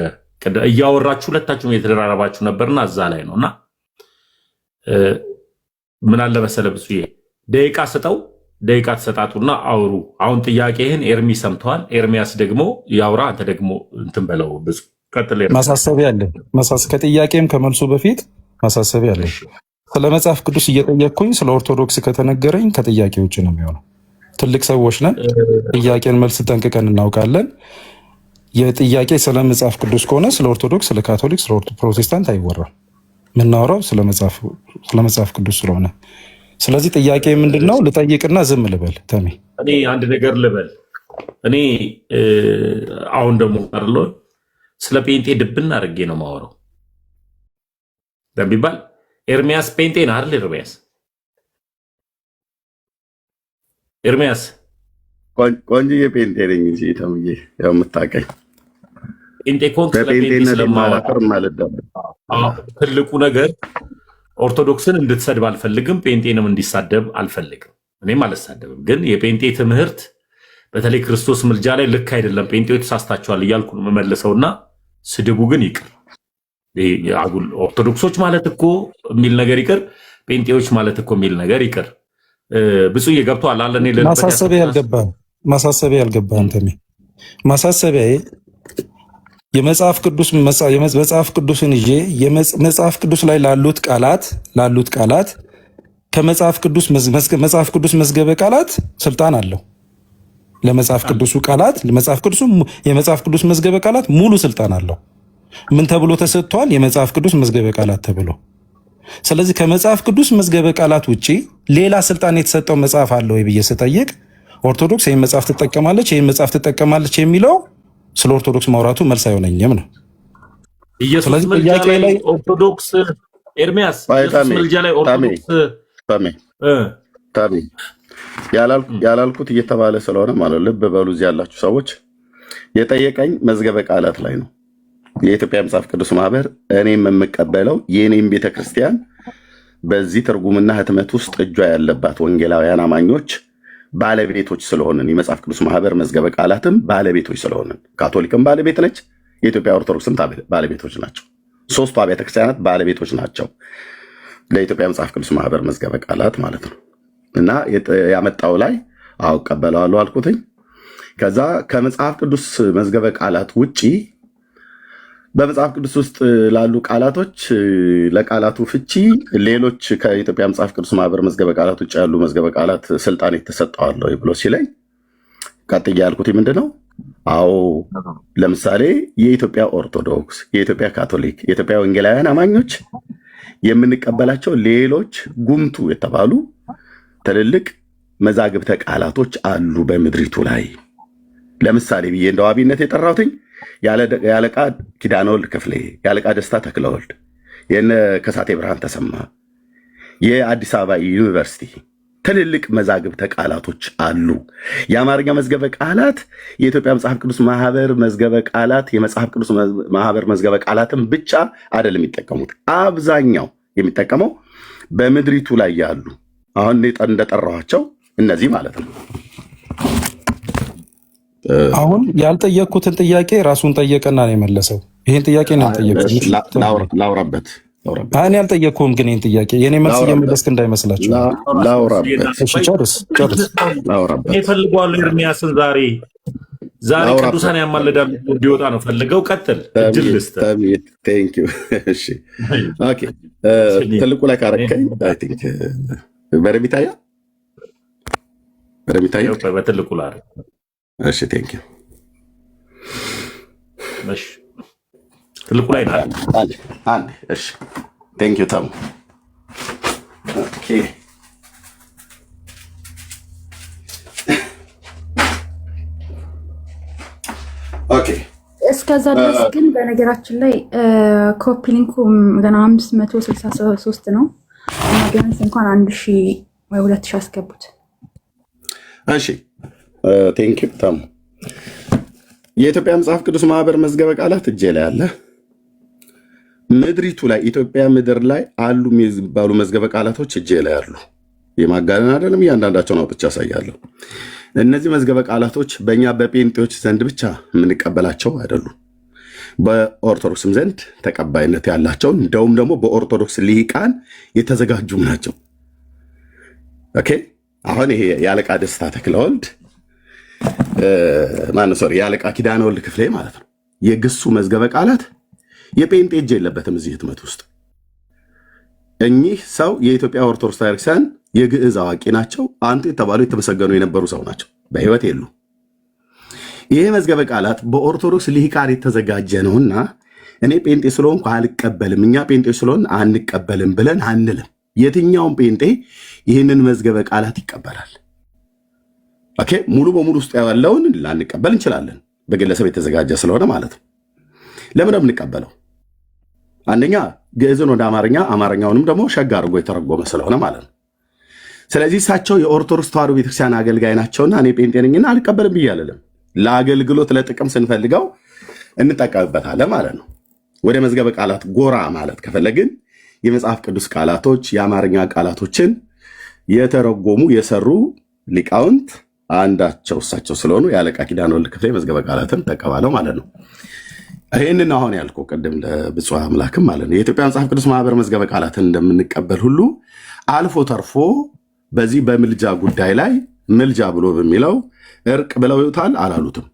እያወራችሁ ሁለታችሁም የተደራረባችሁ ነበርና እዛ ላይ ነው እና ምን አለ መሰለህ ብሱዬ፣ ደቂቃ ስጠው፣ ደቂቃ ተሰጣጡና አውሩ። አሁን ጥያቄህን ኤርሚ ሰምተዋል። ኤርሚያስ ደግሞ ያውራ፣ አንተ ደግሞ እንትን በለው። ብዙ ቀጥል። ማሳሰቢያ አለ። ከጥያቄም ከመልሱ በፊት ማሳሰቢያ አለ። ስለ መጽሐፍ ቅዱስ እየጠየቅኩኝ ስለ ኦርቶዶክስ ከተነገረኝ ከጥያቄ ውጭ ነው የሚሆነው። ትልቅ ሰዎች ነን። ጥያቄን መልስ ጠንቅቀን እናውቃለን። የጥያቄ ስለ መጽሐፍ ቅዱስ ከሆነ ስለ ኦርቶዶክስ፣ ስለ ካቶሊክ፣ ስለ ፕሮቴስታንት አይወራም። የምናወራው ስለ መጽሐፍ ቅዱስ ስለሆነ፣ ስለዚህ ጥያቄ ምንድን ነው? ልጠይቅና ዝም ልበል? ተሜ እኔ አንድ ነገር ልበል። እኔ አሁን ደግሞ ቀርሎ ስለ ጴንጤ ድብና አድርጌ ነው የማወራው ለሚባል ኤርሚያስ ጴንጤ ነህ አይደል? ኤርሚያስ ቆንጆዬ ጴንጤ ነኝ እንጂ ተምዬ፣ ያው የምታውቀኝ ጴንጤ ኮንክ። ስለ ጴንጤ ስለማወራ ትልቁ ነገር ኦርቶዶክስን እንድትሰድብ አልፈልግም፣ ጴንጤንም እንዲሳደብ አልፈልግም። እኔም አልሳደብም። ግን የጴንጤ ትምህርት በተለይ ክርስቶስ ምልጃ ላይ ልክ አይደለም፣ ጴንጤዎች ተሳስታችኋል እያልኩ ነው የምመልሰውና ስድቡ ግን ይቅር። አጉል ኦርቶዶክሶች ማለት እኮ የሚል ነገር ይቅር፣ ጴንጤዎች ማለት እኮ የሚል ነገር ይቅር። ብዙ እየገብተዋል አለ። ማሳሰቢያ ያልገባህም ተሜ፣ ማሳሰቢያ የመጽሐፍ ቅዱስን ይዤ መጽሐፍ ቅዱስ ላይ ላሉት ቃላት ከመጽሐፍ ቅዱስ መዝገበ ቃላት ስልጣን አለው። ለመጽሐፍ ቅዱሱ ቃላት የመጽሐፍ ቅዱስ መዝገበ ቃላት ሙሉ ስልጣን አለው። ምን ተብሎ ተሰጥቷል? የመጽሐፍ ቅዱስ መዝገበ ቃላት ተብሎ። ስለዚህ ከመጽሐፍ ቅዱስ መዝገበ ቃላት ውጪ ሌላ ስልጣን የተሰጠው መጽሐፍ አለ ወይ ብዬ ስጠይቅ ኦርቶዶክስ ይህን መጽሐፍ ትጠቀማለች የሚለው ስለ ኦርቶዶክስ ማውራቱ መልስ አይሆነኝም ነው። ኢየሱስ ምልጃ ላይ ኦርቶዶክስ ኤርሚያስ ኢየሱስ ምልጃ ላይ ኦርቶዶክስ ያላልኩት እየተባለ ስለሆነ ማለት ልብ በሉ። እዚህ ያላችሁ ሰዎች የጠየቀኝ መዝገበ ቃላት ላይ ነው። የኢትዮጵያ መጽሐፍ ቅዱስ ማህበር እኔም የምቀበለው የኔም ቤተክርስቲያን በዚህ ትርጉምና ህትመት ውስጥ እጇ ያለባት ወንጌላውያን አማኞች ባለቤቶች ስለሆንን የመጽሐፍ ቅዱስ ማህበር መዝገበ ቃላትም ባለቤቶች ስለሆንን፣ ካቶሊክም ባለቤት ነች፣ የኢትዮጵያ ኦርቶዶክስም ባለቤቶች ናቸው። ሶስቱ አብያተ ክርስቲያናት ባለቤቶች ናቸው ለኢትዮጵያ መጽሐፍ ቅዱስ ማህበር መዝገበ ቃላት ማለት ነው። እና ያመጣው ላይ አው ቀበለዋለሁ አልኩትኝ። ከዛ ከመጽሐፍ ቅዱስ መዝገበ ቃላት ውጪ በመጽሐፍ ቅዱስ ውስጥ ላሉ ቃላቶች ለቃላቱ ፍቺ ሌሎች ከኢትዮጵያ መጽሐፍ ቅዱስ ማህበር መዝገበ ቃላት ውጭ ያሉ መዝገበ ቃላት ስልጣን የተሰጠዋለሁ ብሎ ሲለኝ ቀጥያ ያልኩት ምንድነው? አዎ ለምሳሌ የኢትዮጵያ ኦርቶዶክስ፣ የኢትዮጵያ ካቶሊክ፣ የኢትዮጵያ ወንጌላውያን አማኞች የምንቀበላቸው ሌሎች ጉምቱ የተባሉ ትልልቅ መዛግብተ ቃላቶች አሉ በምድሪቱ ላይ። ለምሳሌ ብዬ እንደ ዋቢነት የጠራሁትኝ ያለቃ ኪዳነ ወልድ ክፍሌ፣ ያለቃ ደስታ ተክለወልድ፣ የነ ከሳቴ ብርሃን ተሰማ፣ የአዲስ አበባ ዩኒቨርሲቲ ትልልቅ መዛግብተ ቃላቶች አሉ። የአማርኛ መዝገበ ቃላት የኢትዮጵያ መጽሐፍ ቅዱስ ማህበር መዝገበ ቃላት የመጽሐፍ ቅዱስ ማህበር መዝገበ ቃላትን ብቻ አይደለም የሚጠቀሙት። አብዛኛው የሚጠቀመው በምድሪቱ ላይ ያሉ አሁን እንደጠራኋቸው እነዚህ ማለት ነው። አሁን ያልጠየቅኩትን ጥያቄ ራሱን ጠየቀና ነው የመለሰው። ይህን ጥያቄ ነው ያልጠየቅኩት። ላውራበት እኔ ያልጠየቅኩም፣ ግን ይህን ጥያቄ የኔ መልስ እየመለስክ እንዳይመስላችሁ። ፈልገዋለሁ ኤርሚያስን ዛሬ ቅዱሳን ያማልዳሉ እንዲወጣ ነው ፈልገው። ቀጥል እድል ልስጥ። ትልቁ ላይ ካረከኝ በደምብ ይታያል። በትልቁ ላይ እሺ፣ ቴንክ ዩ። እሺ፣ ትልቁ ላይ ነው አንድ። እሺ፣ ቴንክ ዩ ታሙ። ኦኬ፣ ኦኬ። እስከዛ ድረስ ግን በነገራችን ላይ ኮፒ ሊንኩ ገና 563 ነው እና ቢያንስ እንኳን 1000 ወይ 2000 አስገቡት። እሺ፣ ቴንክ ዩ ታሙ። የኢትዮጵያ መጽሐፍ ቅዱስ ማህበር መዝገበ ቃላት እጄ ላይ አለ። ምድሪቱ ላይ ኢትዮጵያ ምድር ላይ አሉ የሚባሉ መዝገበ ቃላቶች እጄ ላይ አሉ። የማጋነን አይደለም፣ እያንዳንዳቸውን አውጥቼ ያሳያለሁ። እነዚህ መዝገበ ቃላቶች በእኛ በጴንጤዎች ዘንድ ብቻ የምንቀበላቸው አይደሉም። በኦርቶዶክስም ዘንድ ተቀባይነት ያላቸው እንደውም ደግሞ በኦርቶዶክስ ሊቃን የተዘጋጁም ናቸው። ኦኬ አሁን ይሄ የአለቃ ደስታ ተክለወልድ ማነው ሶሪ የአለቃ ኪዳነ ወልድ ክፍሌ ማለት ነው። የግሱ መዝገበ ቃላት የጴንጤ እጅ የለበትም እዚህ ህትመት ውስጥ። እኚህ ሰው የኢትዮጵያ ኦርቶዶክስ ቤተክርስቲያን የግዕዝ አዋቂ ናቸው። አንቱ የተባሉ የተመሰገኑ የነበሩ ሰው ናቸው። በህይወት የሉ። ይሄ መዝገበ ቃላት በኦርቶዶክስ ልሂቃን የተዘጋጀ ነውና እኔ ጴንጤ ስለሆንኩ አልቀበልም፣ እኛ ጴንጤ ስለሆን አንቀበልም ብለን አንልም። የትኛውም ጴንጤ ይህንን መዝገበ ቃላት ይቀበላል። ኦኬ ሙሉ በሙሉ ውስጥ ያለውን ላንቀበል እንችላለን፣ በግለሰብ የተዘጋጀ ስለሆነ ማለት ነው። ለምን ነው የምንቀበለው? አንደኛ ግዕዝን ወደ አማርኛ አማርኛውንም ደግሞ ሸጋ አድርጎ የተረጎመ ስለሆነ ማለት ነው። ስለዚህ እሳቸው የኦርቶዶክስ ተዋሕዶ ቤተክርስቲያን አገልጋይ ናቸውና እኔ ጴንጤ ነኝና አልቀበልም ብዬ አልልም። ለአገልግሎት ለጥቅም ስንፈልገው እንጠቀምበታለን ማለት ነው። ወደ መዝገበ ቃላት ጎራ ማለት ከፈለግን የመጽሐፍ ቅዱስ ቃላቶች የአማርኛ ቃላቶችን የተረጎሙ የሰሩ ሊቃውንት አንዳቸው እሳቸው ስለሆኑ የአለቃ ኪዳነ ወልድ ክፍሌ መዝገበ ቃላትን ጠቀባለው ማለት ነው። ይህንን አሁን ያልኩ ቅድም ለብፁዕ አምላክም ማለት ነው የኢትዮጵያ መጽሐፍ ቅዱስ ማህበር መዝገበ ቃላትን እንደምንቀበል ሁሉ አልፎ ተርፎ በዚህ በምልጃ ጉዳይ ላይ ምልጃ ብሎ በሚለው እርቅ ብለው ይውታል አላሉትም።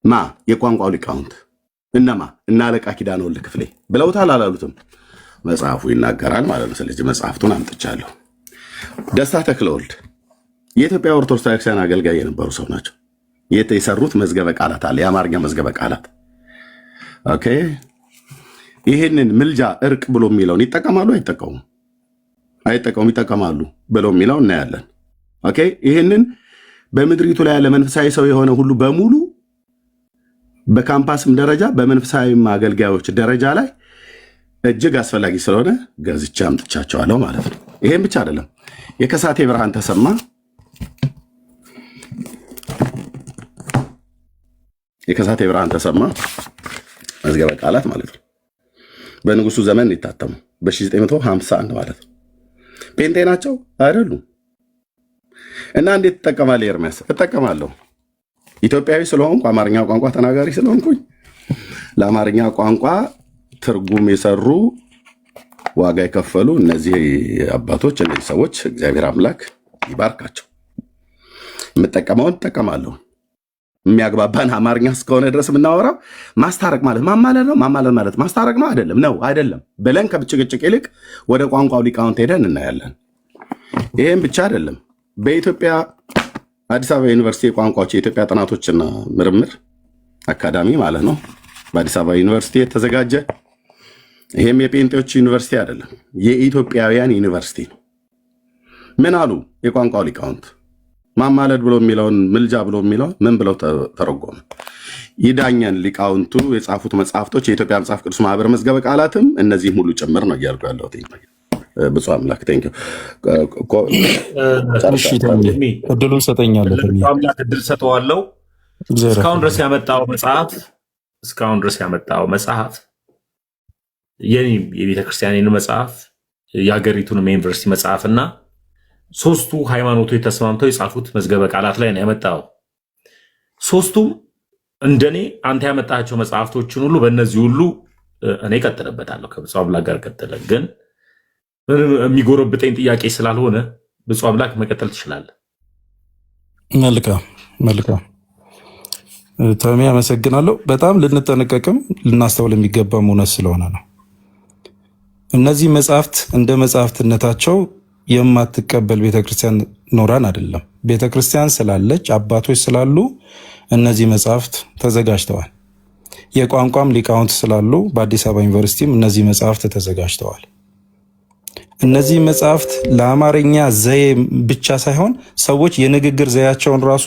ማ የቋንቋው ሊቃውንት እነማ እና አለቃ ኪዳነ ወልድ ክፍሌ ብለውታል አላሉትም። መጽሐፉ ይናገራል ማለት ነው። ስለዚህ መጽሐፍቱን አምጥቻለሁ። ደስታ ተክለወልድ የኢትዮጵያ ኦርቶዶክስ ቤተክርስቲያን አገልጋይ የነበሩ ሰው ናቸው። የሰሩት መዝገበ ቃላት አለ፣ የአማርኛ መዝገበ ቃላት። ኦኬ ይህንን ምልጃ እርቅ ብሎ የሚለውን ይጠቀማሉ አይጠቀሙም? አይጠቀሙም፣ ይጠቀማሉ ብሎ የሚለው እናያለን። ኦኬ ይህንን በምድሪቱ ላይ ያለ መንፈሳዊ ሰው የሆነ ሁሉ በሙሉ በካምፓስም ደረጃ በመንፈሳዊም አገልጋዮች ደረጃ ላይ እጅግ አስፈላጊ ስለሆነ ገዝቼ አምጥቻቸዋለሁ ማለት ነው። ይሄን ብቻ አይደለም። የከሳቴ ብርሃን ተሰማ መዝገበ ቃላት ማለት ነው በንጉሱ ዘመን የታተሙ በ1951 ማለት ነው። ጴንጤ ናቸው አይደሉም? እና እንዴት ትጠቀማለህ ኤርሚያስ? እጠቀማለሁ። ኢትዮጵያዊ ስለሆንኩ አማርኛ ቋንቋ ተናጋሪ ስለሆንኩኝ ለአማርኛ ቋንቋ ትርጉም የሰሩ ዋጋ የከፈሉ እነዚህ አባቶች፣ እነዚህ ሰዎች እግዚአብሔር አምላክ ይባርካቸው። የምጠቀመውን እጠቀማለሁ። የሚያግባባን አማርኛ እስከሆነ ድረስ የምናወራው ማስታረቅ ማለት ማማለል ነው። ማማለል ማለት ማስታረቅ ነው አይደለም ብለን ከጭቅጭቅ ይልቅ ወደ ቋንቋው ሊቃውንት ሄደን እናያለን። ይሄም ብቻ አይደለም። በኢትዮጵያ አዲስ አበባ ዩኒቨርሲቲ የቋንቋዎች የኢትዮጵያ ጥናቶችና ምርምር አካዳሚ ማለት ነው በአዲስ አበባ ዩኒቨርሲቲ የተዘጋጀ ይሄም የጴንጤዎች ዩኒቨርሲቲ አይደለም፣ የኢትዮጵያውያን ዩኒቨርሲቲ ነው። ምን አሉ የቋንቋው ሊቃውንት? ማማለድ ብሎ የሚለውን ምልጃ ብሎ የሚለውን ምን ብለው ተረጎመ? ይዳኘን ሊቃውንቱ የጻፉት መጽሐፍቶች የኢትዮጵያ መጽሐፍ ቅዱስ ማህበር መዝገበ ቃላትም እነዚህም ሁሉ ጭምር ነው እያልኩ ያለሁት። ብፁዕ አምላክ እድሉን ሰጠኛለሁ። አምላክ እድል ሰጠዋለሁ። እስካሁን ድረስ ያመጣው መጽሐፍ የኔም የቤተክርስቲያንን መጽሐፍ የሀገሪቱንም የዩኒቨርሲቲ መጽሐፍ እና ሶስቱ ሃይማኖቶች ተስማምተው የጻፉት መዝገበ ቃላት ላይ ነው ያመጣው። ሶስቱም እንደኔ አንተ ያመጣቸው መጽሐፍቶችን ሁሉ በእነዚህ ሁሉ እኔ ቀጥለበታለሁ። ከብፁዕ አምላክ ጋር ቀጥለን ግን የሚጎረብጠኝ ጥያቄ ስላልሆነ ብፁዕ አምላክ መቀጠል ትችላለህ። መልካም ተሜ አመሰግናለሁ። በጣም ልንጠነቀቅም ልናስተውል የሚገባም እውነት ስለሆነ ነው። እነዚህ መጽሐፍት እንደ መጽሐፍትነታቸው የማትቀበል ቤተክርስቲያን ኖራን አይደለም። ቤተክርስቲያን ስላለች አባቶች ስላሉ እነዚህ መጽሐፍት ተዘጋጅተዋል። የቋንቋም ሊቃውንት ስላሉ በአዲስ አበባ ዩኒቨርሲቲም እነዚህ መጽሐፍት ተዘጋጅተዋል። እነዚህ መጽሐፍት ለአማርኛ ዘዬ ብቻ ሳይሆን ሰዎች የንግግር ዘያቸውን ራሱ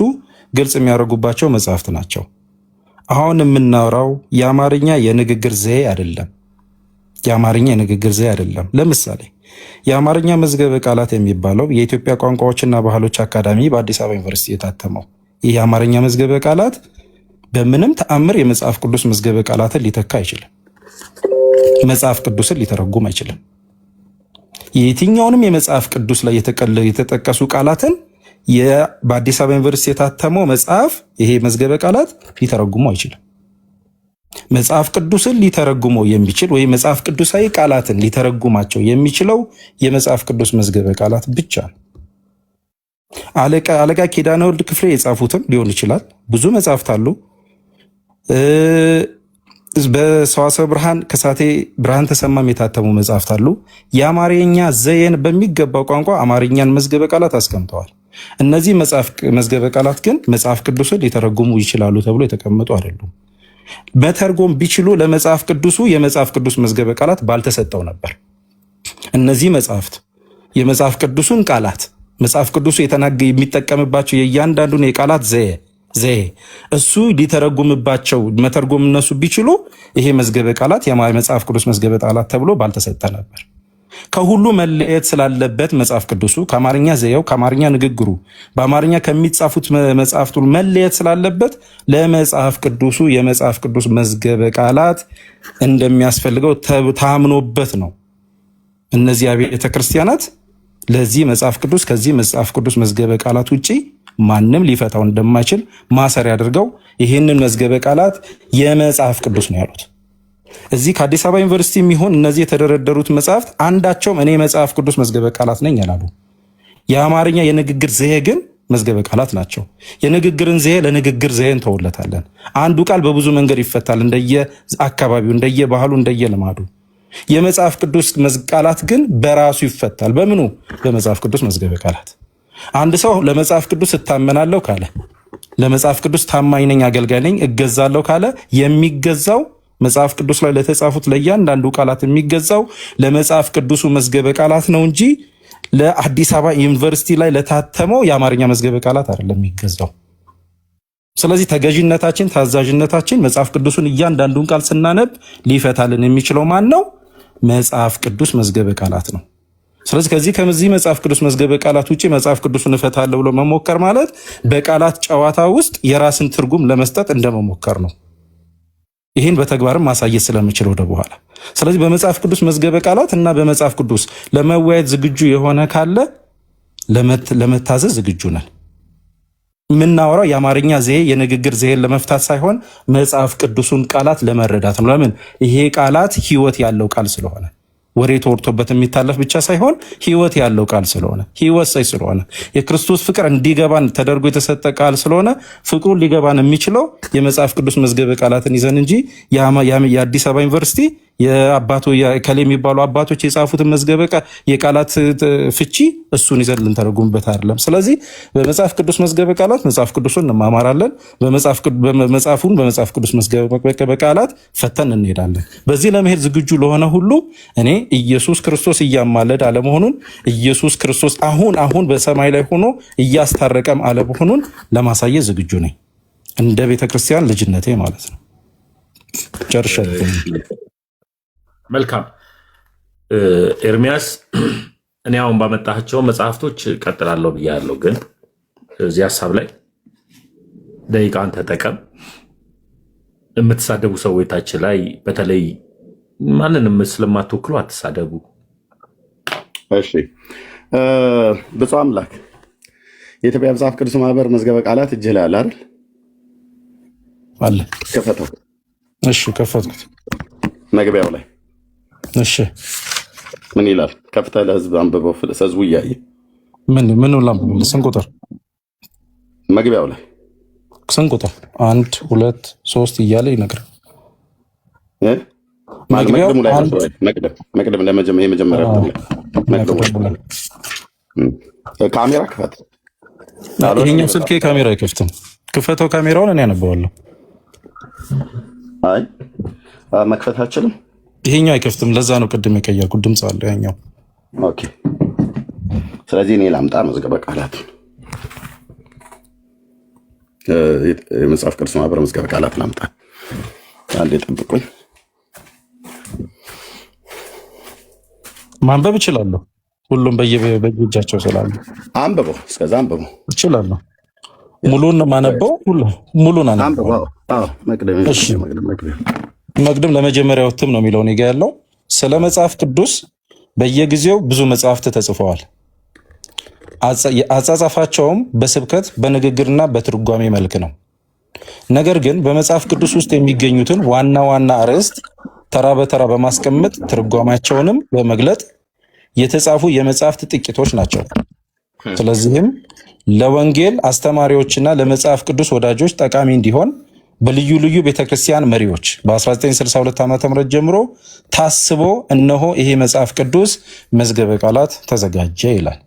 ግልጽ የሚያደርጉባቸው መጽሐፍት ናቸው። አሁን የምናወራው የአማርኛ የንግግር ዘዬ አይደለም። ለምሳሌ የአማርኛ መዝገበ ቃላት የሚባለው የኢትዮጵያ ቋንቋዎችና ባህሎች አካዳሚ በአዲስ አበባ ዩኒቨርሲቲ የታተመው ይህ የአማርኛ መዝገበ ቃላት በምንም ተአምር የመጽሐፍ ቅዱስ መዝገበ ቃላትን ሊተካ አይችልም። መጽሐፍ ቅዱስን ሊተረጉም አይችልም። የትኛውንም የመጽሐፍ ቅዱስ ላይ የተጠቀሱ ቃላትን በአዲስ አበባ ዩኒቨርሲቲ የታተመው መጽሐፍ ይሄ መዝገበ ቃላት ሊተረጉመው አይችልም። መጽሐፍ ቅዱስን ሊተረጉመው የሚችል ወይ መጽሐፍ ቅዱሳዊ ቃላትን ሊተረጉማቸው የሚችለው የመጽሐፍ ቅዱስ መዝገበ ቃላት ብቻ ነው። አለቃ ኪዳነ ወልድ ክፍሌ የጻፉትም ሊሆን ይችላል። ብዙ መጽሐፍት አሉ። በሰዋሰው ብርሃን ከሳቴ ብርሃን ተሰማም የታተሙ መጽሐፍት አሉ። የአማርኛ ዘዬን በሚገባው ቋንቋ አማርኛን መዝገበ ቃላት አስቀምጠዋል። እነዚህ መዝገበ ቃላት ግን መጽሐፍ ቅዱስን ሊተረጉሙ ይችላሉ ተብሎ የተቀመጡ አይደሉም። መተርጎም ቢችሉ ለመጽሐፍ ቅዱሱ የመጽሐፍ ቅዱስ መዝገበ ቃላት ባልተሰጠው ነበር። እነዚህ መጽሐፍት የመጽሐፍ ቅዱሱን ቃላት መጽሐፍ ቅዱሱ የሚጠቀምባቸው የእያንዳንዱን የቃላት ዘዬ እሱ ሊተረጉምባቸው መተርጎም እነሱ ቢችሉ ይሄ መዝገበ ቃላት የመጽሐፍ ቅዱስ መዝገበ ቃላት ተብሎ ባልተሰጠ ነበር። ከሁሉ መለየት ስላለበት መጽሐፍ ቅዱሱ ከአማርኛ ዘዬው ከአማርኛ ንግግሩ በአማርኛ ከሚጻፉት መጽሐፍቱ መለየት ስላለበት ለመጽሐፍ ቅዱሱ የመጽሐፍ ቅዱስ መዝገበ ቃላት እንደሚያስፈልገው ታምኖበት ነው። እነዚህ አብያተ ክርስቲያናት ለዚህ መጽሐፍ ቅዱስ ከዚህ መጽሐፍ ቅዱስ መዝገበ ቃላት ውጪ ማንም ሊፈታው እንደማይችል ማሰሪያ አድርገው ይህንን መዝገበ ቃላት የመጽሐፍ ቅዱስ ነው ያሉት። እዚህ ከአዲስ አበባ ዩኒቨርሲቲ የሚሆን እነዚህ የተደረደሩት መጽሐፍት አንዳቸውም እኔ መጽሐፍ ቅዱስ መዝገበ ቃላት ነኝ ያላሉ። የአማርኛ የንግግር ዘዬ ግን መዝገበ ቃላት ናቸው። የንግግርን ዘዬ ለንግግር ዘዬ እንተውለታለን። አንዱ ቃል በብዙ መንገድ ይፈታል፣ እንደየ አካባቢው፣ እንደየ ባህሉ፣ እንደየ ልማዱ። የመጽሐፍ ቅዱስ ቃላት ግን በራሱ ይፈታል። በምኑ? በመጽሐፍ ቅዱስ መዝገበ ቃላት። አንድ ሰው ለመጽሐፍ ቅዱስ እታመናለሁ ካለ፣ ለመጽሐፍ ቅዱስ ታማኝ ነኝ፣ አገልጋይ ነኝ፣ እገዛለሁ ካለ የሚገዛው መጽሐፍ ቅዱስ ላይ ለተጻፉት ለእያንዳንዱ ቃላት የሚገዛው ለመጽሐፍ ቅዱሱ መዝገበ ቃላት ነው እንጂ ለአዲስ አበባ ዩኒቨርሲቲ ላይ ለታተመው የአማርኛ መዝገበ ቃላት አይደለም የሚገዛው። ስለዚህ ተገዥነታችን፣ ታዛዥነታችን መጽሐፍ ቅዱሱን እያንዳንዱን ቃል ስናነብ ሊፈታልን የሚችለው ማን ነው? መጽሐፍ ቅዱስ መዝገበ ቃላት ነው። ስለዚህ ከዚህ መጽሐፍ ቅዱስ መዝገበ ቃላት ውጭ መጽሐፍ ቅዱስን እፈታለሁ ብሎ መሞከር ማለት በቃላት ጨዋታ ውስጥ የራስን ትርጉም ለመስጠት እንደመሞከር ነው። ይህን በተግባርም ማሳየት ስለምችል ወደ በኋላ። ስለዚህ በመጽሐፍ ቅዱስ መዝገበ ቃላት እና በመጽሐፍ ቅዱስ ለመወያየት ዝግጁ የሆነ ካለ ለመታዘዝ ዝግጁ ነን። የምናወራው የአማርኛ ዘዬ የንግግር ዘዬን ለመፍታት ሳይሆን መጽሐፍ ቅዱሱን ቃላት ለመረዳት ነው። ለምን? ይሄ ቃላት ህይወት ያለው ቃል ስለሆነ፣ ወሬ ተወርቶበት የሚታለፍ ብቻ ሳይሆን ህይወት ያለው ቃል ስለሆነ፣ ህይወት ሰይ ስለሆነ፣ የክርስቶስ ፍቅር እንዲገባን ተደርጎ የተሰጠ ቃል ስለሆነ ፍቅሩን ሊገባን የሚችለው የመጽሐፍ ቅዱስ መዝገበ ቃላትን ይዘን እንጂ የአዲስ አበባ ዩኒቨርሲቲ ከሌ የሚባሉ አባቶች የጻፉትን መዝገበ የቃላት ፍቺ እሱን ይዘን ልንተረጉምበት አይደለም። ስለዚህ በመጽሐፍ ቅዱስ መዝገበ ቃላት መጽሐፍ ቅዱስን እንማማራለን። በመጽሐፍ ቅዱስ መዝገበ ቃላት ፈተን እንሄዳለን። በዚህ ለመሄድ ዝግጁ ለሆነ ሁሉ እኔ ኢየሱስ ክርስቶስ እያማለድ አለመሆኑን፣ ኢየሱስ ክርስቶስ አሁን በሰማይ ላይ ሆኖ እያስታረቀም አለመሆኑን ለማሳየት ዝግጁ ነኝ። እንደ ቤተክርስቲያን ልጅነቴ ማለት ነው። ጨርሻለሁ። መልካም ኤርሚያስ፣ እኔ አሁን ባመጣቸው መጽሐፍቶች ቀጥላለሁ ብያለሁ፣ ግን እዚህ ሀሳብ ላይ ደቂቃን ተጠቀም። የምትሳደቡ ሰዎች ታች ላይ በተለይ ማንንም ስለማትወክሉ አትሳደቡ። እሺ፣ ብፁዕ አምላክ የኢትዮጵያ መጽሐፍ ቅዱስ ማህበር መዝገበ ቃላት እጅህ ላይ አለ አይደል? አለ። ከፈተው። እሺ፣ ከፈትኩት። መግቢያው ላይ እሺ ምን ይላል? ከፍተህ ለህዝብ አንብበው፣ ህዝቡ እያየ ምን ላምብልህ? ስንት ቁጥር? መግቢያው ላይ ስንት ቁጥር? 1 2 3 እያለ ይነግራል። መቅደሙ ላይ መቅደም የመጀመሪያ ካሜራ ክፈት። ይሄኛው ስልኬ ካሜራ አይከፍትም። ክፈተው ካሜራውን፣ እኔ አነበዋለሁ። አይ መክፈት አልችልም። ይሄኛው አይከፍትም። ለዛ ነው ቅድም የቀየርኩት። ድምፅ አለ ያኛው። ኦኬ። ስለዚህ እኔ ላምጣ መዝገበ ቃላት፣ የመጽሐፍ ቅዱስ ማህበር መዝገበ ቃላት ላምጣ። አንዴ ጠብቁኝ። ማንበብ እችላለሁ። ሁሉም በየእጃቸው ስላሉ አንብበው። እስከዛ አንብበው እችላለሁ። ሙሉን ማነበው ሙሉን አነበው። መቅድም ለመጀመሪያው እትም ነው የሚለው እኔ ጋ ያለው። ስለ መጽሐፍ ቅዱስ በየጊዜው ብዙ መጽሐፍት ተጽፈዋል። አጻጻፋቸውም በስብከት በንግግርና በትርጓሜ መልክ ነው። ነገር ግን በመጽሐፍ ቅዱስ ውስጥ የሚገኙትን ዋና ዋና አርዕስት ተራ በተራ በማስቀመጥ ትርጓሜያቸውንም በመግለጥ የተጻፉ የመጽሐፍት ጥቂቶች ናቸው። ስለዚህም ለወንጌል አስተማሪዎችና ለመጽሐፍ ቅዱስ ወዳጆች ጠቃሚ እንዲሆን በልዩ ልዩ ቤተክርስቲያን መሪዎች በ1962 ዓ.ም ጀምሮ ታስቦ እነሆ ይሄ መጽሐፍ ቅዱስ መዝገበ ቃላት ተዘጋጀ ይላል።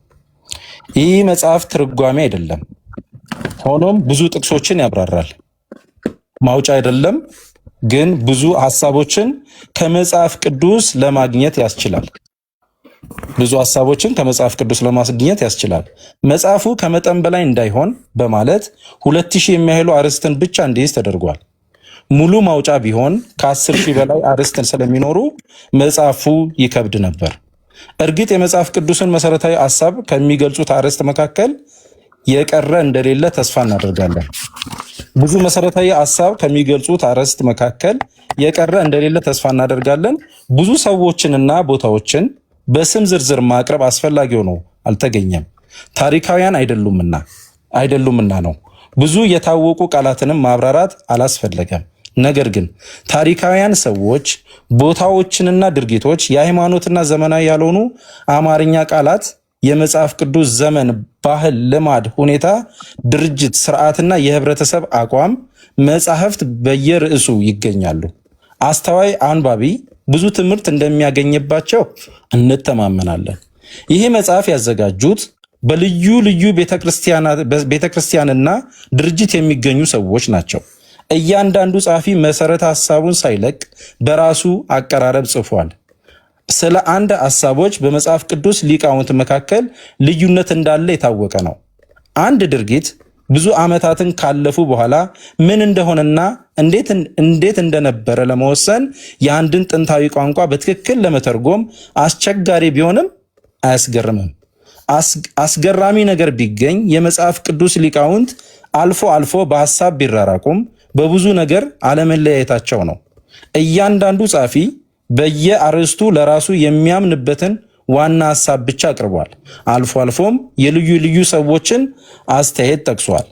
ይህ መጽሐፍ ትርጓሜ አይደለም፣ ሆኖም ብዙ ጥቅሶችን ያብራራል። ማውጫ አይደለም፣ ግን ብዙ ሐሳቦችን ከመጽሐፍ ቅዱስ ለማግኘት ያስችላል። ብዙ ሐሳቦችን ከመጽሐፍ ቅዱስ ለማግኘት ያስችላል። መጽሐፉ ከመጠን በላይ እንዳይሆን በማለት 2000 የሚያህሉ አርዕስትን ብቻ እንዲይዝ ተደርጓል። ሙሉ ማውጫ ቢሆን ከ10,000 በላይ አርዕስትን ስለሚኖሩ መጽሐፉ ይከብድ ነበር። እርግጥ የመጽሐፍ ቅዱስን መሰረታዊ ሐሳብ ከሚገልጹት አርዕስት መካከል የቀረ እንደሌለ ተስፋ እናደርጋለን። ብዙ መሰረታዊ ሐሳብ ከሚገልጹት አርዕስት መካከል የቀረ እንደሌለ ተስፋ እናደርጋለን። ብዙ ሰዎችንና ቦታዎችን በስም ዝርዝር ማቅረብ አስፈላጊ ሆኖ አልተገኘም፣ ታሪካውያን አይደሉምና ነው። ብዙ የታወቁ ቃላትንም ማብራራት አላስፈለገም። ነገር ግን ታሪካውያን ሰዎች፣ ቦታዎችንና ድርጊቶች፣ የሃይማኖትና ዘመናዊ ያልሆኑ አማርኛ ቃላት፣ የመጽሐፍ ቅዱስ ዘመን፣ ባህል፣ ልማድ፣ ሁኔታ፣ ድርጅት፣ ስርዓትና የህብረተሰብ አቋም መጻሕፍት በየርዕሱ ይገኛሉ። አስተዋይ አንባቢ ብዙ ትምህርት እንደሚያገኝባቸው እንተማመናለን። ይህ መጽሐፍ ያዘጋጁት በልዩ ልዩ ቤተክርስቲያንና ድርጅት የሚገኙ ሰዎች ናቸው። እያንዳንዱ ጸሐፊ መሰረተ ሐሳቡን ሳይለቅ በራሱ አቀራረብ ጽፏል። ስለ አንድ ሐሳቦች በመጽሐፍ ቅዱስ ሊቃውንት መካከል ልዩነት እንዳለ የታወቀ ነው። አንድ ድርጊት ብዙ ዓመታትን ካለፉ በኋላ ምን እንደሆነና እንዴት እንደነበረ ለመወሰን የአንድን ጥንታዊ ቋንቋ በትክክል ለመተርጎም አስቸጋሪ ቢሆንም አያስገርምም። አስገራሚ ነገር ቢገኝ የመጽሐፍ ቅዱስ ሊቃውንት አልፎ አልፎ በሐሳብ ቢራራቁም በብዙ ነገር አለመለያየታቸው ነው። እያንዳንዱ ጸሐፊ በየአርዕስቱ ለራሱ የሚያምንበትን ዋና ሐሳብ ብቻ አቅርቧል። አልፎ አልፎም የልዩ ልዩ ሰዎችን አስተያየት ጠቅሷል።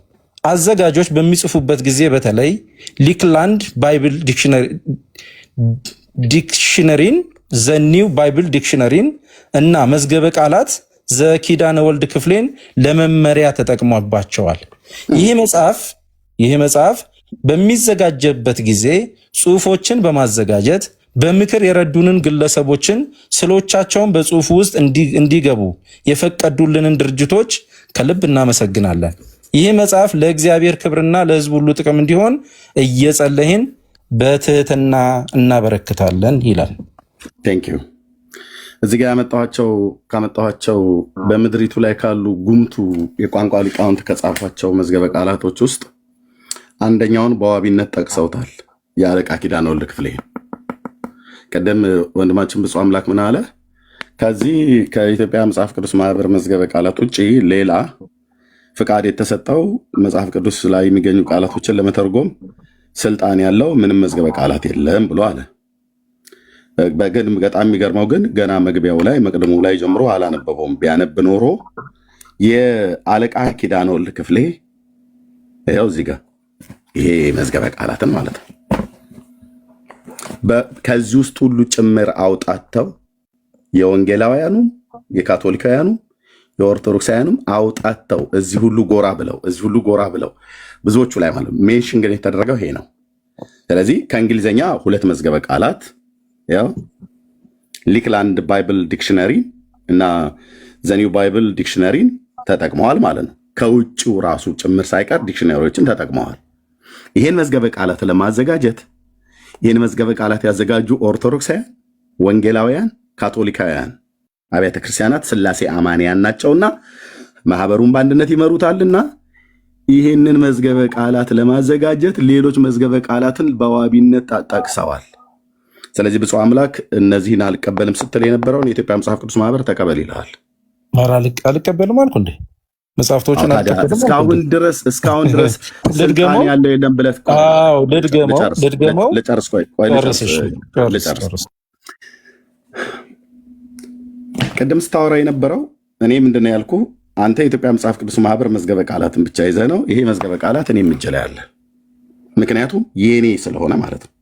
አዘጋጆች በሚጽፉበት ጊዜ በተለይ ሊክላንድ ባይብል ዲክሽነሪን፣ ዘኒው ባይብል ዲክሽነሪን እና መዝገበ ቃላት ዘኪዳነ ወልድ ክፍሌን ለመመሪያ ተጠቅሞባቸዋል። ይህ መጽሐፍ በሚዘጋጀበት ጊዜ ጽሑፎችን በማዘጋጀት በምክር የረዱንን ግለሰቦችን ስሎቻቸውን በጽሑፉ ውስጥ እንዲገቡ የፈቀዱልንን ድርጅቶች ከልብ እናመሰግናለን። ይህ መጽሐፍ ለእግዚአብሔር ክብርና ለሕዝብ ሁሉ ጥቅም እንዲሆን እየጸለይን በትህትና እናበረክታለን ይላል። ቴንኪው። እዚህ ጋር ካመጣኋቸው በምድሪቱ ላይ ካሉ ጉምቱ የቋንቋ ሊቃውንት ከጻፏቸው መዝገበ ቃላቶች ውስጥ አንደኛውን በዋቢነት ጠቅሰውታል። የአለቃ ኪዳነ ወልድ ክፍሌ ቀደም ወንድማችን ብፁዕ አምላክ ምን አለ? ከዚህ ከኢትዮጵያ መጽሐፍ ቅዱስ ማህበር መዝገበ ቃላት ውጭ ሌላ ፍቃድ የተሰጠው መጽሐፍ ቅዱስ ላይ የሚገኙ ቃላቶችን ለመተርጎም ስልጣን ያለው ምንም መዝገበ ቃላት የለም ብሎ አለ። በግን በጣም የሚገርመው ግን ገና መግቢያው ላይ መቅደሙ ላይ ጀምሮ አላነበበውም። ቢያነብ ኖሮ የአለቃ ኪዳነ ወልድ ክፍሌ ያው እዚህ ጋር ይሄ መዝገበ ቃላትን ማለት ነው ከዚህ ውስጥ ሁሉ ጭምር አውጣተው የወንጌላውያኑ፣ የካቶሊካውያኑ፣ የኦርቶዶክሳውያኑም አውጣተው እዚህ ሁሉ ጎራ ብለው ብዙዎቹ ላይ ማለት ሜንሽን ግን የተደረገው ይሄ ነው። ስለዚህ ከእንግሊዝኛ 2 መዝገበ ቃላት ያው ሊክላንድ ባይብል ዲክሽነሪ እና ዘኒው ባይብል ዲክሽነሪን ተጠቅመዋል ማለት ነው። ከውጭው ራሱ ጭምር ሳይቀር ዲክሽነሪዎችን ተጠቅመዋል። ይሄን መዝገበ ቃላት ለማዘጋጀት ይህን መዝገበ ቃላት ያዘጋጁ ኦርቶዶክሳውያን፣ ወንጌላውያን፣ ካቶሊካውያን አብያተ ክርስቲያናት ሥላሴ አማንያን ናቸውና ማህበሩን በአንድነት ይመሩታልና ይህንን መዝገበ ቃላት ለማዘጋጀት ሌሎች መዝገበ ቃላትን በዋቢነት ጠቅሰዋል። ስለዚህ ብፁዕ አምላክ እነዚህን አልቀበልም ስትል የነበረውን የኢትዮጵያ መጽሐፍ ቅዱስ ማህበር ተቀበል ይልሃል። አልቀበልም አልኩ እንዴ? መጽሐፍቶችን እስካሁን ድረስ ስልጣን ያለው የለም ብለህ ልጨርስ። ቅድም ስታወራ የነበረው እኔ ምንድነው ያልኩ? አንተ የኢትዮጵያ መጽሐፍ ቅዱስ ማህበር መዝገበ ቃላትን ብቻ ይዘህ ነው። ይሄ መዝገበ ቃላት እኔም እጄ ላይ አለ። ምክንያቱም የኔ ስለሆነ ማለት ነው፣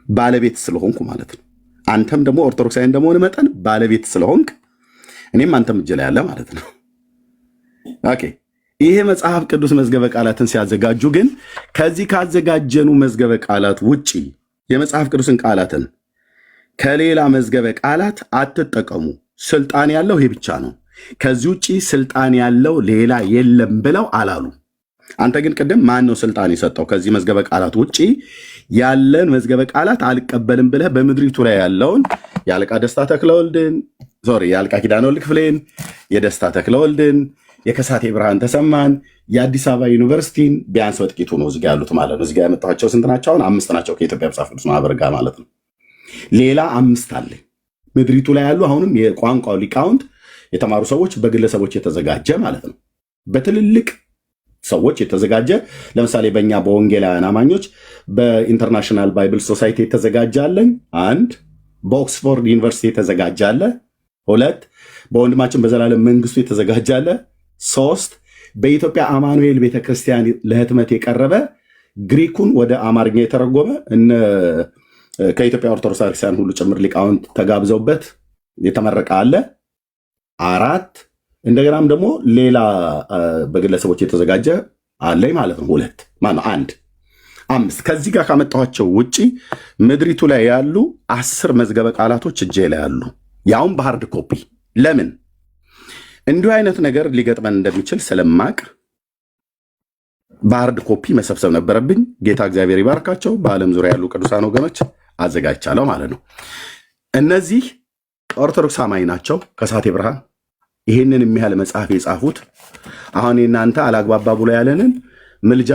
ባለቤት ስለሆንኩ ማለት ነው። አንተም ደግሞ ኦርቶዶክሳዊ እንደመሆን መጠን ባለቤት ስለሆንክ እኔም አንተም እጄ ላይ አለ ማለት ነው። ኦኬ። ይሄ መጽሐፍ ቅዱስ መዝገበ ቃላትን ሲያዘጋጁ ግን ከዚህ ካዘጋጀኑ መዝገበ ቃላት ውጪ የመጽሐፍ ቅዱስን ቃላትን ከሌላ መዝገበ ቃላት አትጠቀሙ፣ ስልጣን ያለው ይሄ ብቻ ነው፣ ከዚህ ውጪ ስልጣን ያለው ሌላ የለም ብለው አላሉ። አንተ ግን ቅድም ማን ነው ስልጣን የሰጠው? ከዚህ መዝገበ ቃላት ውጪ ያለን መዝገበ ቃላት አልቀበልም ብለህ በምድሪቱ ላይ ያለውን የአለቃ ደስታ ተክለወልድን የአለቃ ኪዳነወልድ ክፍሌን፣ የደስታ ተክለወልድን፣ የከሳቴ ብርሃን ተሰማን፣ የአዲስ አበባ ዩኒቨርሲቲን ቢያንስ በጥቂቱ ነው እዚጋ ያሉት ማለት ነው። እዚጋ ያመጣቸው ስንት ናቸው? አሁን 5 ናቸው ከኢትዮጵያ መጽሐፍ ቅዱስ ማህበር ጋር ማለት ነው። ሌላ 5 አለ ምድሪቱ ላይ ያሉ አሁንም የቋንቋው ሊቃውንት የተማሩ ሰዎች በግለሰቦች የተዘጋጀ ማለት ነው። በትልልቅ ሰዎች የተዘጋጀ ለምሳሌ በእኛ በወንጌላውያን አማኞች በኢንተርናሽናል ባይብል ሶሳይቲ የተዘጋጀ አለኝ 1። በኦክስፎርድ ዩኒቨርሲቲ የተዘጋጀ አለ 2። በወንድማችን በዘላለም መንግስቱ የተዘጋጀ አለ 3። በኢትዮጵያ አማኑኤል ቤተክርስቲያን ለህትመት የቀረበ ግሪኩን ወደ አማርኛ የተረጎመ ከኢትዮጵያ ኦርቶዶክስ ክርስቲያን ሁሉ ጭምር ሊቃውንት ተጋብዘውበት የተመረቀ አለ 4። እንደገናም ደግሞ ሌላ በግለሰቦች የተዘጋጀ አለኝ ማለት ነው 2 ማነው 1 5። ከዚህ ጋር ካመጣኋቸው ውጪ ምድሪቱ ላይ ያሉ 10 መዝገበ ቃላቶች እጄ ላይ ያሉ፣ ያውም በሃርድ ኮፒ። ለምን እንዲሁ አይነት ነገር ሊገጥመን እንደሚችል ስለማቅ በሃርድ ኮፒ መሰብሰብ ነበረብኝ። ጌታ እግዚአብሔር ይባርካቸው። በዓለም ዙሪያ ያሉ ቅዱሳን ወገኖች አዘጋጅቻለሁ ማለት ነው። እነዚህ ኦርቶዶክስ አማኝ ናቸው። ከሳቴ ብርሃን ይህንን የሚያህል መጽሐፍ የጻፉት አሁን እናንተ አላግባባ ብሎ ያለንን ምልጃ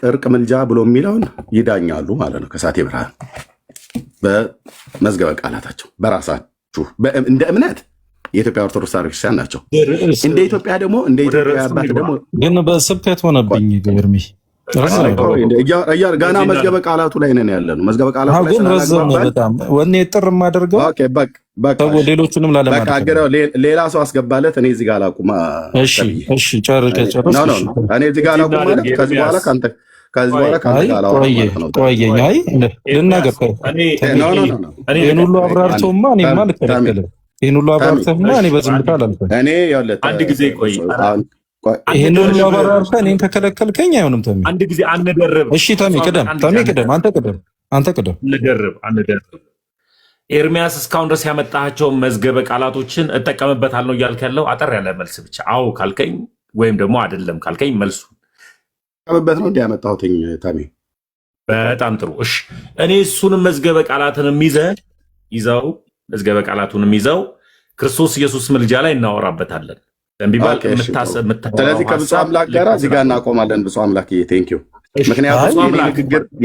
እርቅ ምልጃ ብሎ የሚለውን ይዳኛሉ ማለት ነው። ከሳቴ ብርሃን በመዝገበ ቃላታቸው በራሳችሁ እንደ እምነት የኢትዮጵያ ኦርቶዶክስ ክርስቲያን ናቸው። እንደ ኢትዮጵያ ደግሞ እንደ ኢትዮጵያ አባት ደግሞ ግን በስብከት ሆነብኝ ገርሚ ገና መዝገበ ቃላቱ ላይ ነን ያለነው። መዝገበ ቃላቱ ላይ በጣም ወኔ ጥር የማደርገው ሌሎቹንም ላለማድረግ ሌላ ሰው አስገባለት። እኔ እዚህ ጋር አላቁም። እሺ ጨርስ። እኔ እዚህ ጋር አላቁም ማለት ከዚህ በኋላ ከአንተ ጋር ቆየኝ። አይ ልናገር ይህን ሁሉ አብራርተውማ እኔማ አልከለከልም። ይህን ሁሉ አብራርተውማ እኔ በዝምታ አላልኩም። አንድ ጊዜ ቆይ ይህን ሁሉ አብራርተህ እኔን ከከለከልከኝ አይሆንም። ተሚ አንድ ጊዜ አንደርብ። እሺ ተሚ ቅደም። አንተ ቅደም። አንደርብ። ኤርሚያስ እስካሁን ድረስ ያመጣቸውን መዝገበ ቃላቶችን እጠቀምበታል ነው እያልክ ያለው? አጠር ያለ መልስ ብቻ አዎ ካልከኝ ወይም ደግሞ አይደለም ካልከኝ መልሱ እጠቀምበት ነው እንዲህ ያመጣሁትኝ። ተሚ በጣም ጥሩ። እሺ እኔ እሱንም መዝገበ ቃላትንም ይዘው መዝገበ ቃላቱንም ይዘው ክርስቶስ ኢየሱስ ምልጃ ላይ እናወራበታለን። ስለዚህ ከብፁዕ አምላክ ጋር እዚህ ጋር እናቆማለን። ብፁዕ አምላክ ቴንክ ዩ። ምክንያቱም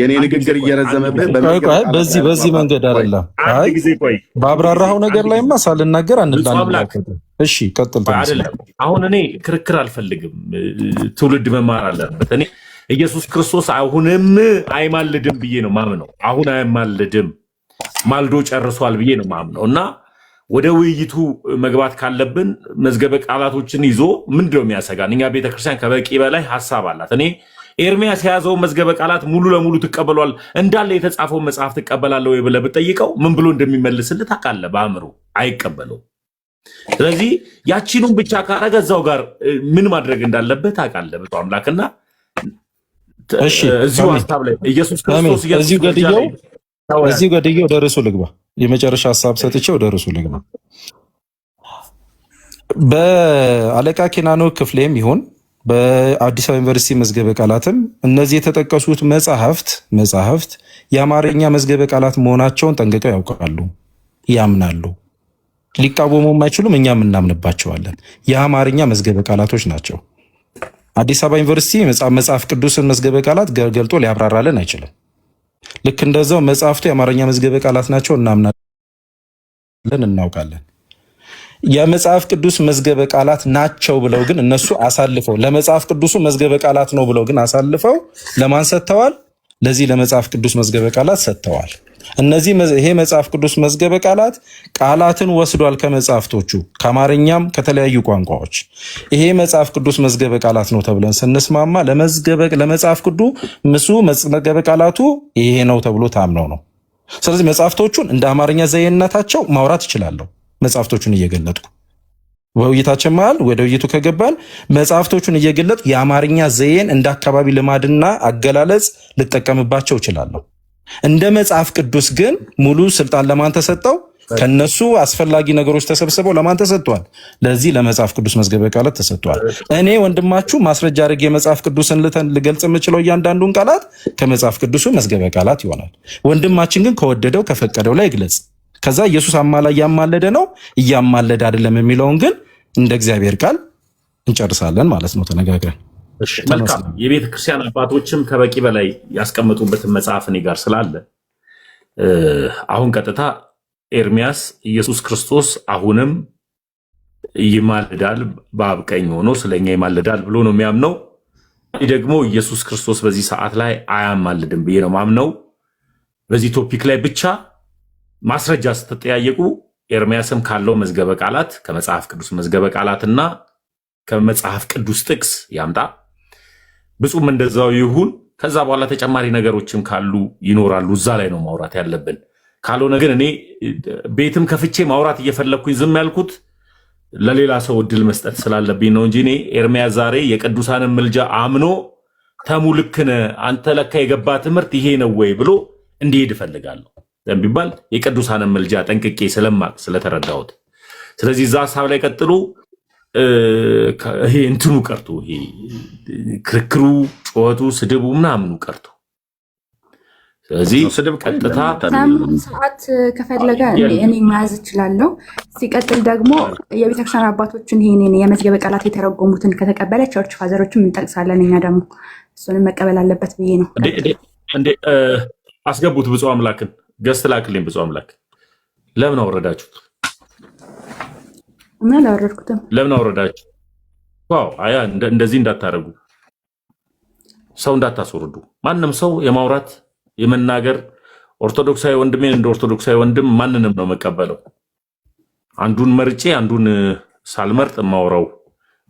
የኔ ንግግር እየረዘመብህ በዚህ መንገድ አይደለም። በአብራራኸው ነገር ላይማ ሳልናገር አንዳንድ እሺ ቀጥል። አሁን እኔ ክርክር አልፈልግም። ትውልድ መማር አለበት። እኔ ኢየሱስ ክርስቶስ አሁንም አይማልድም ብዬ ነው ማምነው። አሁን አይማልድም ማልዶ ጨርሷል ብዬ ነው ማምነው እና ወደ ውይይቱ መግባት ካለብን መዝገበ ቃላቶችን ይዞ ምንድነው የሚያሰጋን? እኛ ቤተክርስቲያን ከበቂ በላይ ሀሳብ አላት። እኔ ኤርሚያስ የያዘውን መዝገበ ቃላት ሙሉ ለሙሉ ትቀበሏል እንዳለ የተጻፈውን መጽሐፍ ትቀበላለህ ወይ ብለህ ብትጠይቀው ምን ብሎ እንደሚመልስልህ ታውቃለህ? በአእምሮ አይቀበለው። ስለዚህ ያቺኑን ብቻ ካረገ እዛው ጋር ምን ማድረግ እንዳለበት ታውቃለህ። ብፁዕ አምላክና እዚሁ ሀሳብ ላይ ኢየሱስ ክርስቶስ እዚሁ ገድዬ ወደ ርዕሱ ልግባ። የመጨረሻ ሀሳብ ሰጥቼ ወደ ርዕሱ ልግባ። በአለቃ ኬናኖ ክፍሌም ይሁን በአዲስ አበባ ዩኒቨርሲቲ መዝገበ ቃላትም እነዚህ የተጠቀሱት መጽሐፍት የአማርኛ መዝገበ ቃላት መሆናቸውን ጠንቅቀው ያውቃሉ፣ ያምናሉ። ሊቃወሙም አይችሉም፣ እኛም እናምንባቸዋለን። የአማርኛ መዝገበ ቃላቶች ናቸው። አዲስ አበባ ዩኒቨርሲቲ መጽሐፍ ቅዱስን መዝገበ ቃላት ገልጦ ሊያብራራልን አይችልም። ልክ እንደዛው መጽሐፍቱ የአማርኛ መዝገበ ቃላት ናቸው፣ እናምናለን፣ እናውቃለን። የመጽሐፍ ቅዱስ መዝገበ ቃላት ናቸው ብለው ግን እነሱ አሳልፈው ለመጽሐፍ ቅዱሱ መዝገበ ቃላት ነው ብለው ግን አሳልፈው ለማን ሰጥተዋል? ለዚህ ለመጽሐፍ ቅዱስ መዝገበ ቃላት ሰጥተዋል። ይሄ መጽሐፍ ቅዱስ መዝገበ ቃላት ቃላትን ወስዷል ከመጽሐፍቶቹ ከአማርኛም ከተለያዩ ቋንቋዎች። ይሄ መጽሐፍ ቅዱስ መዝገበ ቃላት ነው ተብለን ስንስማማ ለመጽሐፍ ቅዱስ መዝገበ ቃላቱ ይሄ ነው ተብሎ ታምነው ነው። ስለዚህ መጽሐፍቶቹን እንደ አማርኛ ዘየነታቸው ማውራት እችላለሁ። መጽሐፍቶቹን እየገለጥኩ በውይይታችን መሃል ወደ ውይይቱ ከገባን መጽሐፍቶቹን እየገለጥ የአማርኛ ዘዬን እንደ አካባቢ ልማድና አገላለጽ ልጠቀምባቸው እችላለሁ። እንደ መጽሐፍ ቅዱስ ግን ሙሉ ስልጣን ለማን ተሰጠው? ከነሱ አስፈላጊ ነገሮች ተሰብስበው ለማን ተሰጥቷል? ለዚህ ለመጽሐፍ ቅዱስ መዝገበ ቃላት ተሰጥቷል። እኔ ወንድማችሁ ማስረጃ አድርጌ የመጽሐፍ ቅዱስን ልገልጽ የምችለው እያንዳንዱን ቃላት ከመጽሐፍ ቅዱሱ መዝገበ ቃላት ይሆናል። ወንድማችን ግን ከወደደው ከፈቀደው ላይ ግለጽ። ከዛ ኢየሱስ አማላይ እያማለደ ነው እያማለደ አይደለም የሚለውን ግን እንደ እግዚአብሔር ቃል እንጨርሳለን ማለት ነው ተነጋግረን። መልካም። የቤተ ክርስቲያን አባቶችም ከበቂ በላይ ያስቀመጡበትን መጽሐፍ እኔ ጋር ስላለ አሁን ቀጥታ ኤርሚያስ ኢየሱስ ክርስቶስ አሁንም ይማልዳል በአብ ቀኝ ሆኖ ስለኛ ይማልዳል ብሎ ነው የሚያምነው። ይህ ደግሞ ኢየሱስ ክርስቶስ በዚህ ሰዓት ላይ አያማልድም ብዬ ነው ማምነው። በዚህ ቶፒክ ላይ ብቻ ማስረጃ ስትጠያየቁ ኤርሚያስም ካለው መዝገበ ቃላት ከመጽሐፍ ቅዱስ መዝገበ ቃላትና ከመጽሐፍ ቅዱስ ጥቅስ ያምጣ፣ ብፁም እንደዛው ይሁን። ከዛ በኋላ ተጨማሪ ነገሮችም ካሉ ይኖራሉ፣ እዛ ላይ ነው ማውራት ያለብን። ካልሆነ ግን እኔ ቤትም ከፍቼ ማውራት እየፈለግኩኝ ዝም ያልኩት ለሌላ ሰው እድል መስጠት ስላለብኝ ነው እንጂ እኔ ኤርሚያስ ዛሬ የቅዱሳንን ምልጃ አምኖ ተሙ ልክ ነህ አንተ ለካ የገባ ትምህርት ይሄ ነው ወይ ብሎ እንዲሄድ እፈልጋለሁ ቢባል የቅዱሳንን ምልጃ ጠንቅቄ ስለማቅ ስለተረዳሁት። ስለዚህ እዛ ሀሳብ ላይ ቀጥሉ። ይሄ እንትኑ ቀርቶ ይሄ ክርክሩ፣ ጩኸቱ፣ ስድቡ ምናምኑ ቀርቶ ስለዚህ ቀጥታ ሰዓት ከፈለገ እኔ መያዝ እችላለሁ። ሲቀጥል ደግሞ የቤተክርስቲያን አባቶችን ይሄንን የመዝገበ ቃላት የተረጎሙትን ከተቀበለ ቸርች ፋዘሮችን እንጠቅሳለን። እኛ ደግሞ እሱንም መቀበል አለበት ብዬ ነው። እንዴ አስገቡት። ብፁዕ አምላክን ገስት ላክልኝ። ብፁዕ አምላክ ለምን አወረዳችሁት? እና አላወረድኩትም። ለምን አወረዳችሁ? ዋው አያ እንደዚህ እንዳታረጉ፣ ሰው እንዳታስወርዱ። ማንም ሰው የማውራት የመናገር ኦርቶዶክሳዊ ወንድሜን እንደ ኦርቶዶክሳዊ ወንድም ማንንም ነው መቀበለው። አንዱን መርጬ አንዱን ሳልመርጥ የማወራው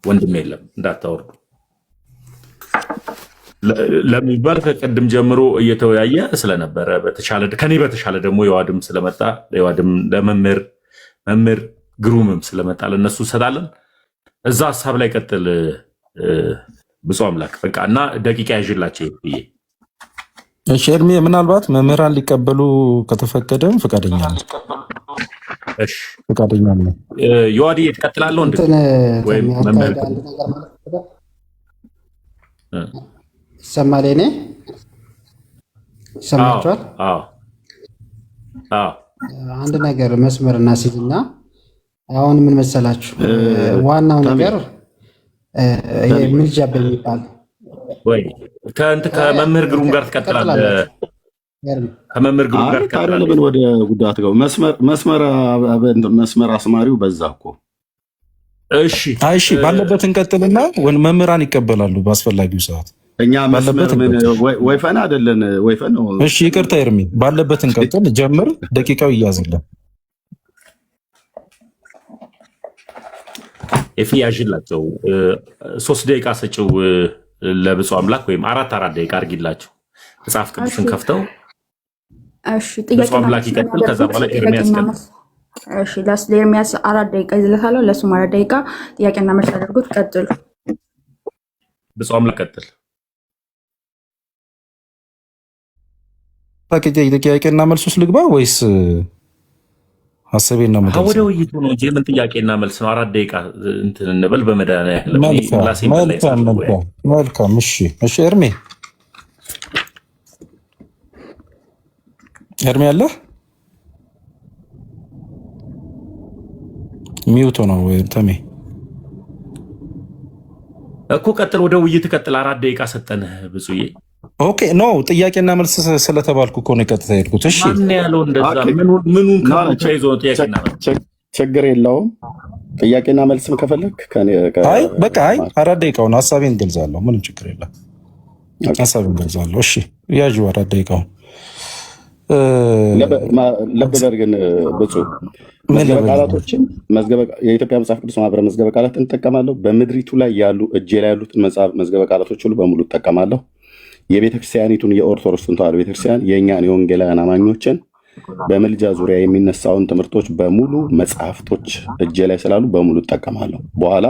ወንድም የለም። እንዳታወርዱ ለሚባል ከቀድም ጀምሮ እየተወያየ ስለነበረ ከኔ በተሻለ ደግሞ የዋድም ስለመጣ የዋድም ለመምህር ግሩምም ስለመጣ ለነሱ ሰጣለን። እዛ ሀሳብ ላይ ቀጥል ብፁዕ አምላክ በቃ እና ደቂቃ ያዥላቸው ብዬ። እሺ ኤርሚ፣ ምናልባት መምህራን ሊቀበሉ ከተፈቀደም ፈቃደኛ ነው። እሺ ፈቃደኛ ነው። የዋዲ ትቀጥላለሁ እንዴ? ወይም መምህር ይሰማል? እኔ ይሰማችኋል? አንድ ነገር መስመር እናስይዝና አሁን ምን መሰላችሁ ዋናው ነገር ይሄ ምልጃ በሚባል ወይ ከመምህር ግሩም ጋር ትቀጥላለህ። ከመምህር ግሩም ጋር ትቀጥላለህ። ምን ወደ ጉዳት ገው መስመር አስማሪው በዛ እኮ። እሺ ባለበት እንቀጥልና መምህራን ይቀበላሉ በአስፈላጊው ሰዓት። እኛ መስመር ወይፈን አይደለን፣ ወይፈን ነው። እሺ ይቅርታ ኤርሚ፣ ባለበት እንቀጥል። ጀምር፣ ደቂቃው ይያዝልን። ኤፊ ያዥላቸው 3 ደቂቃ ሰጪው ለብፁዕ አምላክ ወይም 4 ደቂቃ አድርጊላቸው። መጽሐፍ ቅዱስን ከፍተው ብፁዕ አምላክ ይቀጥል። ከዛ በኋላ ኤርሚያስ ቀጥል። እሺ ለኤርሚያስ 4 ደቂቃ ይዘለታለሁ። ለሱም 4 ደቂቃ ጥያቄና መልስ አድርጉት። ቀጥሉ። ብፁዕ አምላክ ቀጥል። ጥያቄና መልስ ውስጥ ልግባ ወይስ ሀሳቤና መልስ? ወደ ውይይቱ ነው እንጂ ምን ጥያቄና መልስ ነው? 4 ደቂቃ እንትን እንበል በመድኃኒዓለም። መልካም። እሺ ኤርሚ አለ ሚውቶ ነው ወይ ተሜ? እኮ ቀጥል፣ ወደ ውይይት ቀጥል። 4 ደቂቃ ሰጠንህ ብፁዬ። ኦኬ ኖ ጥያቄና መልስ ስለተባልኩ እኮ ነው ቀጥታ ሄድኩት። እሺ ማን ያለው እንደዛ? ምኑን ከብቻ ይዞ ጥያቄና መልስ? ችግር የለውም። ጥያቄና መልስም ከፈለክ አይ በቃ 4 ደቂቃውን ሀሳቤን ገልጻለሁ። ምንም ችግር የለም። ሀሳቤን ገልጻለሁ። እሺ ያዡ 4 ደቂቃውን ለበበር ግን ብፁዕ መዝገበ ቃላቶችን የኢትዮጵያ መጽሐፍ ቅዱስ ማህበረ መዝገበ ቃላት እንጠቀማለሁ። በምድሪቱ ላይ ያሉ እጄ ላይ ያሉትን መዝገበ ቃላቶች ሁሉ በሙሉ እጠቀማለሁ። የቤተክርስቲያኒቱን የኦርቶዶክስን ተዋሕዶ ቤተክርስቲያን የእኛን የወንጌላውያን አማኞችን በምልጃ ዙሪያ የሚነሳውን ትምህርቶች በሙሉ መጽሐፍቶች እጄ ላይ ስላሉ በሙሉ እጠቀማለሁ። በኋላ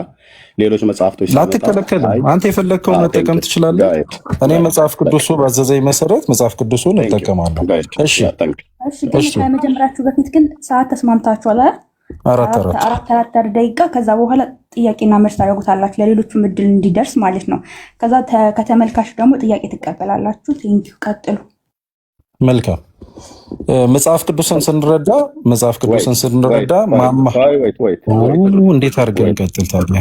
ሌሎች መጽሐፍቶች ላትከለከልም። አንተ የፈለግከውን መጠቀም ትችላለህ። እኔ መጽሐፍ ቅዱሱ ባዘዘኝ መሰረት መጽሐፍ ቅዱሱን እጠቀማለሁ። እሺ፣ ከመጀመራችሁ በፊት ግን ሰዓት ተስማምታችኋል? አራት ደቂቃ። ከዛ በኋላ ጥያቄና መልስ ታደርጉታላችሁ፣ ለሌሎቹም እድል እንዲደርስ ማለት ነው። ከዛ ከተመልካች ደግሞ ጥያቄ ትቀበላላችሁ። ቴንኪው፣ ቀጥሉ። መልካም። መጽሐፍ ቅዱስን ስንረዳ ማማ እንዴት አድርገን እንቀጥል ታዲያ?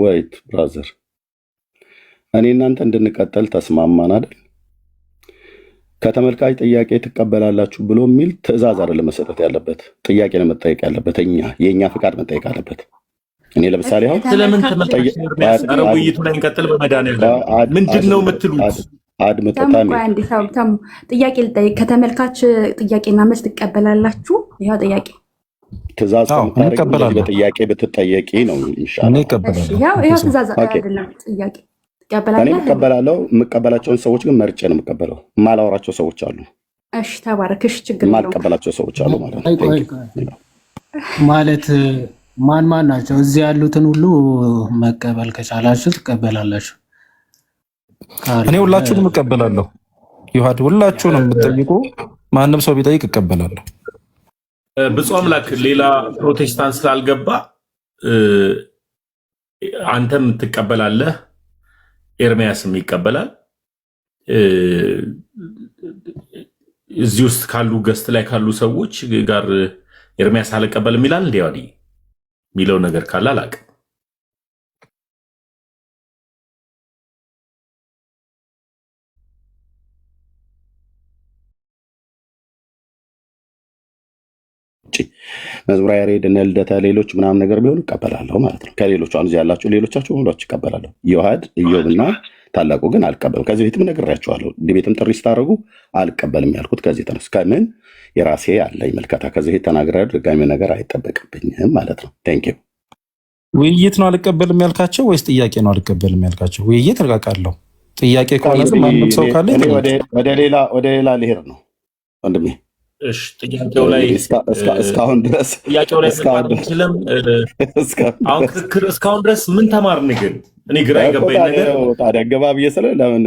ወይት ብራዘር፣ እኔ እናንተ እንድንቀጥል ተስማማን አይደል? ከተመልካች ጥያቄ ትቀበላላችሁ ብሎ የሚል ትዕዛዝ አይደለም መሰጠት ያለበት፣ ጥያቄ ነው መጠየቅ ያለበት። የእኛ ፍቃድ መጠየቅ አለበት። እኔ ለምሳሌ አሁን ስለምን ተመልካች ውይይቱ ላይ እንቀጥል። በመድኃኒዓለም ምንድን ነው የምትሉት? ተሙ ጥያቄ ልጠይቅ። ከተመልካች ጥያቄና መልስ ትቀበላላችሁ? ይኸው ጥያቄ ትእዛዝ ከምታደርግ በጥያቄ ብትጠየቂ ነው የሚሻለው። ይኸው ትእዛዝ አይደለም ጥያቄ። እኔ የምቀበላቸውን ሰዎች ግን መርጬ ነው የምቀበለው። የማላወራቸው ሰዎች አሉ። እሺ ተባረክ። እሺ ችግር የማልቀበላቸው ሰዎች አሉ ማለት ነው። ማለት ማን ናቸው? እዚህ ያሉትን ሁሉ መቀበል ከቻላችሁ ትቀበላላችሁ። እኔ ሁላችሁንም እቀበላለሁ። ይሁድ ሁላችሁንም የምትጠይቁ ማንም ሰው ቢጠይቅ እቀበላለሁ። ብፁዕ አምላክ ሌላ ፕሮቴስታንት ስላልገባ አንተም ትቀበላለህ፣ ኤርሚያስም ይቀበላል። እዚህ ውስጥ ካሉ ገስት ላይ ካሉ ሰዎች ጋር ኤርሚያስ አልቀበልም ይላል። እንዲያው የሚለው ነገር ካለ አላውቅም። መዝሙረ ያሬድ እነ ልደታ ሌሎች ምናምን ነገር ቢሆን እቀበላለሁ ማለት ነው። ከሌሎቹ አሁን እዚህ ያላችሁ ሌሎቻችሁ ሁላችሁ እቀበላለሁ። ዮሐድ ኢዮብና ታላቁ ግን አልቀበልም። ከዚህ ቤትም ነግሬያችኋለሁ። ቤትም ጥሪ ስታደርጉ አልቀበልም ያልኩት ከዚህ ተነስ። ከምን የራሴ አለኝ መልከታ። ከዚህ ቤት ተናግሬ ድጋሚ ነገር አይጠበቅብኝም ማለት ነው። ቴንኪው። ውይይት ነው አልቀበልም ያልካቸው ወይስ ጥያቄ ነው አልቀበልም ያልካቸው? ውይይት እርቃቃለሁ። ጥያቄ ከሆነ ማንም ሰው ካለ ወደ ሌላ ልሄድ ነው ወንድሜ። እሺ ጥያቄው ላይ እስካሁን ድረስ አሁን ክርክር እስካሁን ድረስ ምን ተማርን? ግን እኔ ግራ የገባኝ ነገር ታዲያ ገባ ብዬ ስለ ለምን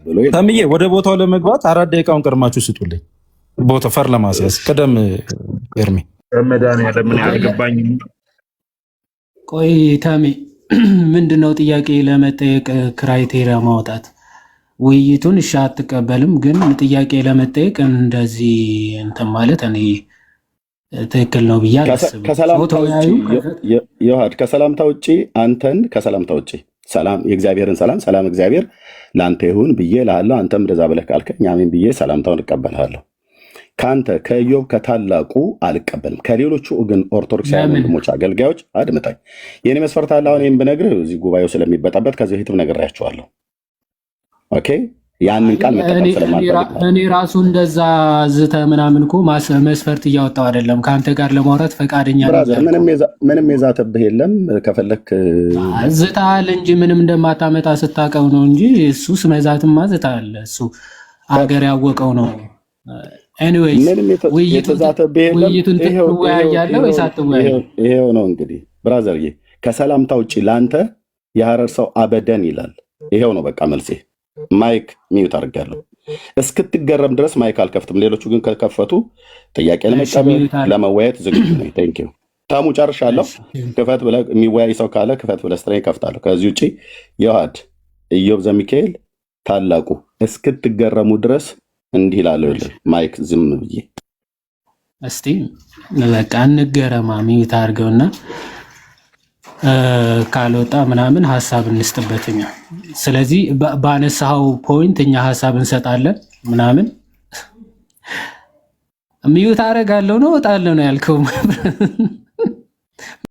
ብሎ ተምዬ ወደ ቦታው ለመግባት 4 ደቂቃውን ቀድማችሁ ስጡልኝ። ቦታው ፈር ለማስያዝ ቀደም ኤርሚ መድኃኒዓለም ምን ያልገባኝ። ቆይ ተሜ ምንድነው ጥያቄ ለመጠየቅ ክራይቴሪያ ማውጣት? ውይይቱን እሺ አትቀበልም፣ ግን ጥያቄ ለመጠየቅ እንደዚህ እንትን ማለት እኔ ትክክል ነው ብዬ አላስብም። ከሰላምታ ውጭ አንተን ከሰላምታ ውጭ ሰላም የእግዚአብሔርን ሰላም እግዚአብሔር ለአንተ ይሁን ብዬ እልሃለሁ። አንተም እንደዛ ብለህ ካልከኝ አሜን ብዬ ሰላምታውን እቀበልሃለሁ። ከአንተ ከኢዮብ ከታላቁ አልቀበልም። ከሌሎቹ ግን ኦርቶዶክሳውያን ወንድሞች አገልጋዮች አድምጠኝ። የኔ መስፈርት አለ። አሁን ይህን ብነግርህ እዚህ ጉባኤው ስለሚበጣበት ከዚህ በፊትም ነግሬያቸዋለሁ። ኦኬ ያንን ቃል መጠቀም ስለማልፈልግ እኔ ራሱ እንደዛ ዝተ ምናምን እኮ መስፈርት እያወጣው አይደለም። ከአንተ ጋር ለማውራት ፈቃደኛ ምንም የዛተብህ የለም። ከፈለክ ዝታል እንጂ ምንም እንደማታመጣ ስታቀው ነው እንጂ እሱስ መዛትማ ዝታል። እሱ አገር ያወቀው ነው። ኤኒዌይስ ውይይቱን ትወያያለህ ወይስ አትወያይም? ይሄው ነው እንግዲህ ብራዘርዬ። ከሰላምታ ውጭ ለአንተ የሐረር ሰው አበደን ይላል። ይሄው ነው በቃ መልሴ። ማይክ ሚዩት አድርጋለሁ። እስክትገረም ድረስ ማይክ አልከፍትም። ሌሎቹ ግን ከከፈቱ ጥያቄ ለመቀበል ለመወያየት ዝግጁ ነኝ። ቴንኪው። ታሙ ጨርሻለሁ። ክፈት ብለህ የሚወያይ ሰው ካለ ክፈት ብለህ ስትለኝ ከፍታለሁ። ከዚህ ውጭ ዮሐድ ኢዮብ ዘሚካኤል ታላቁ እስክትገረሙ ድረስ እንዲህ እላለሁ። ማይክ ዝም ብዬ እስቲ በቃ እንገረማ። ሚዩት አድርገውና ካልወጣ ምናምን ሀሳብ እንስጥበትኛ። ስለዚህ ባነሳው ፖይንት እኛ ሀሳብ እንሰጣለን ምናምን። ሚዩት አደርጋለሁ ነው እወጣለሁ ነው ያልከው?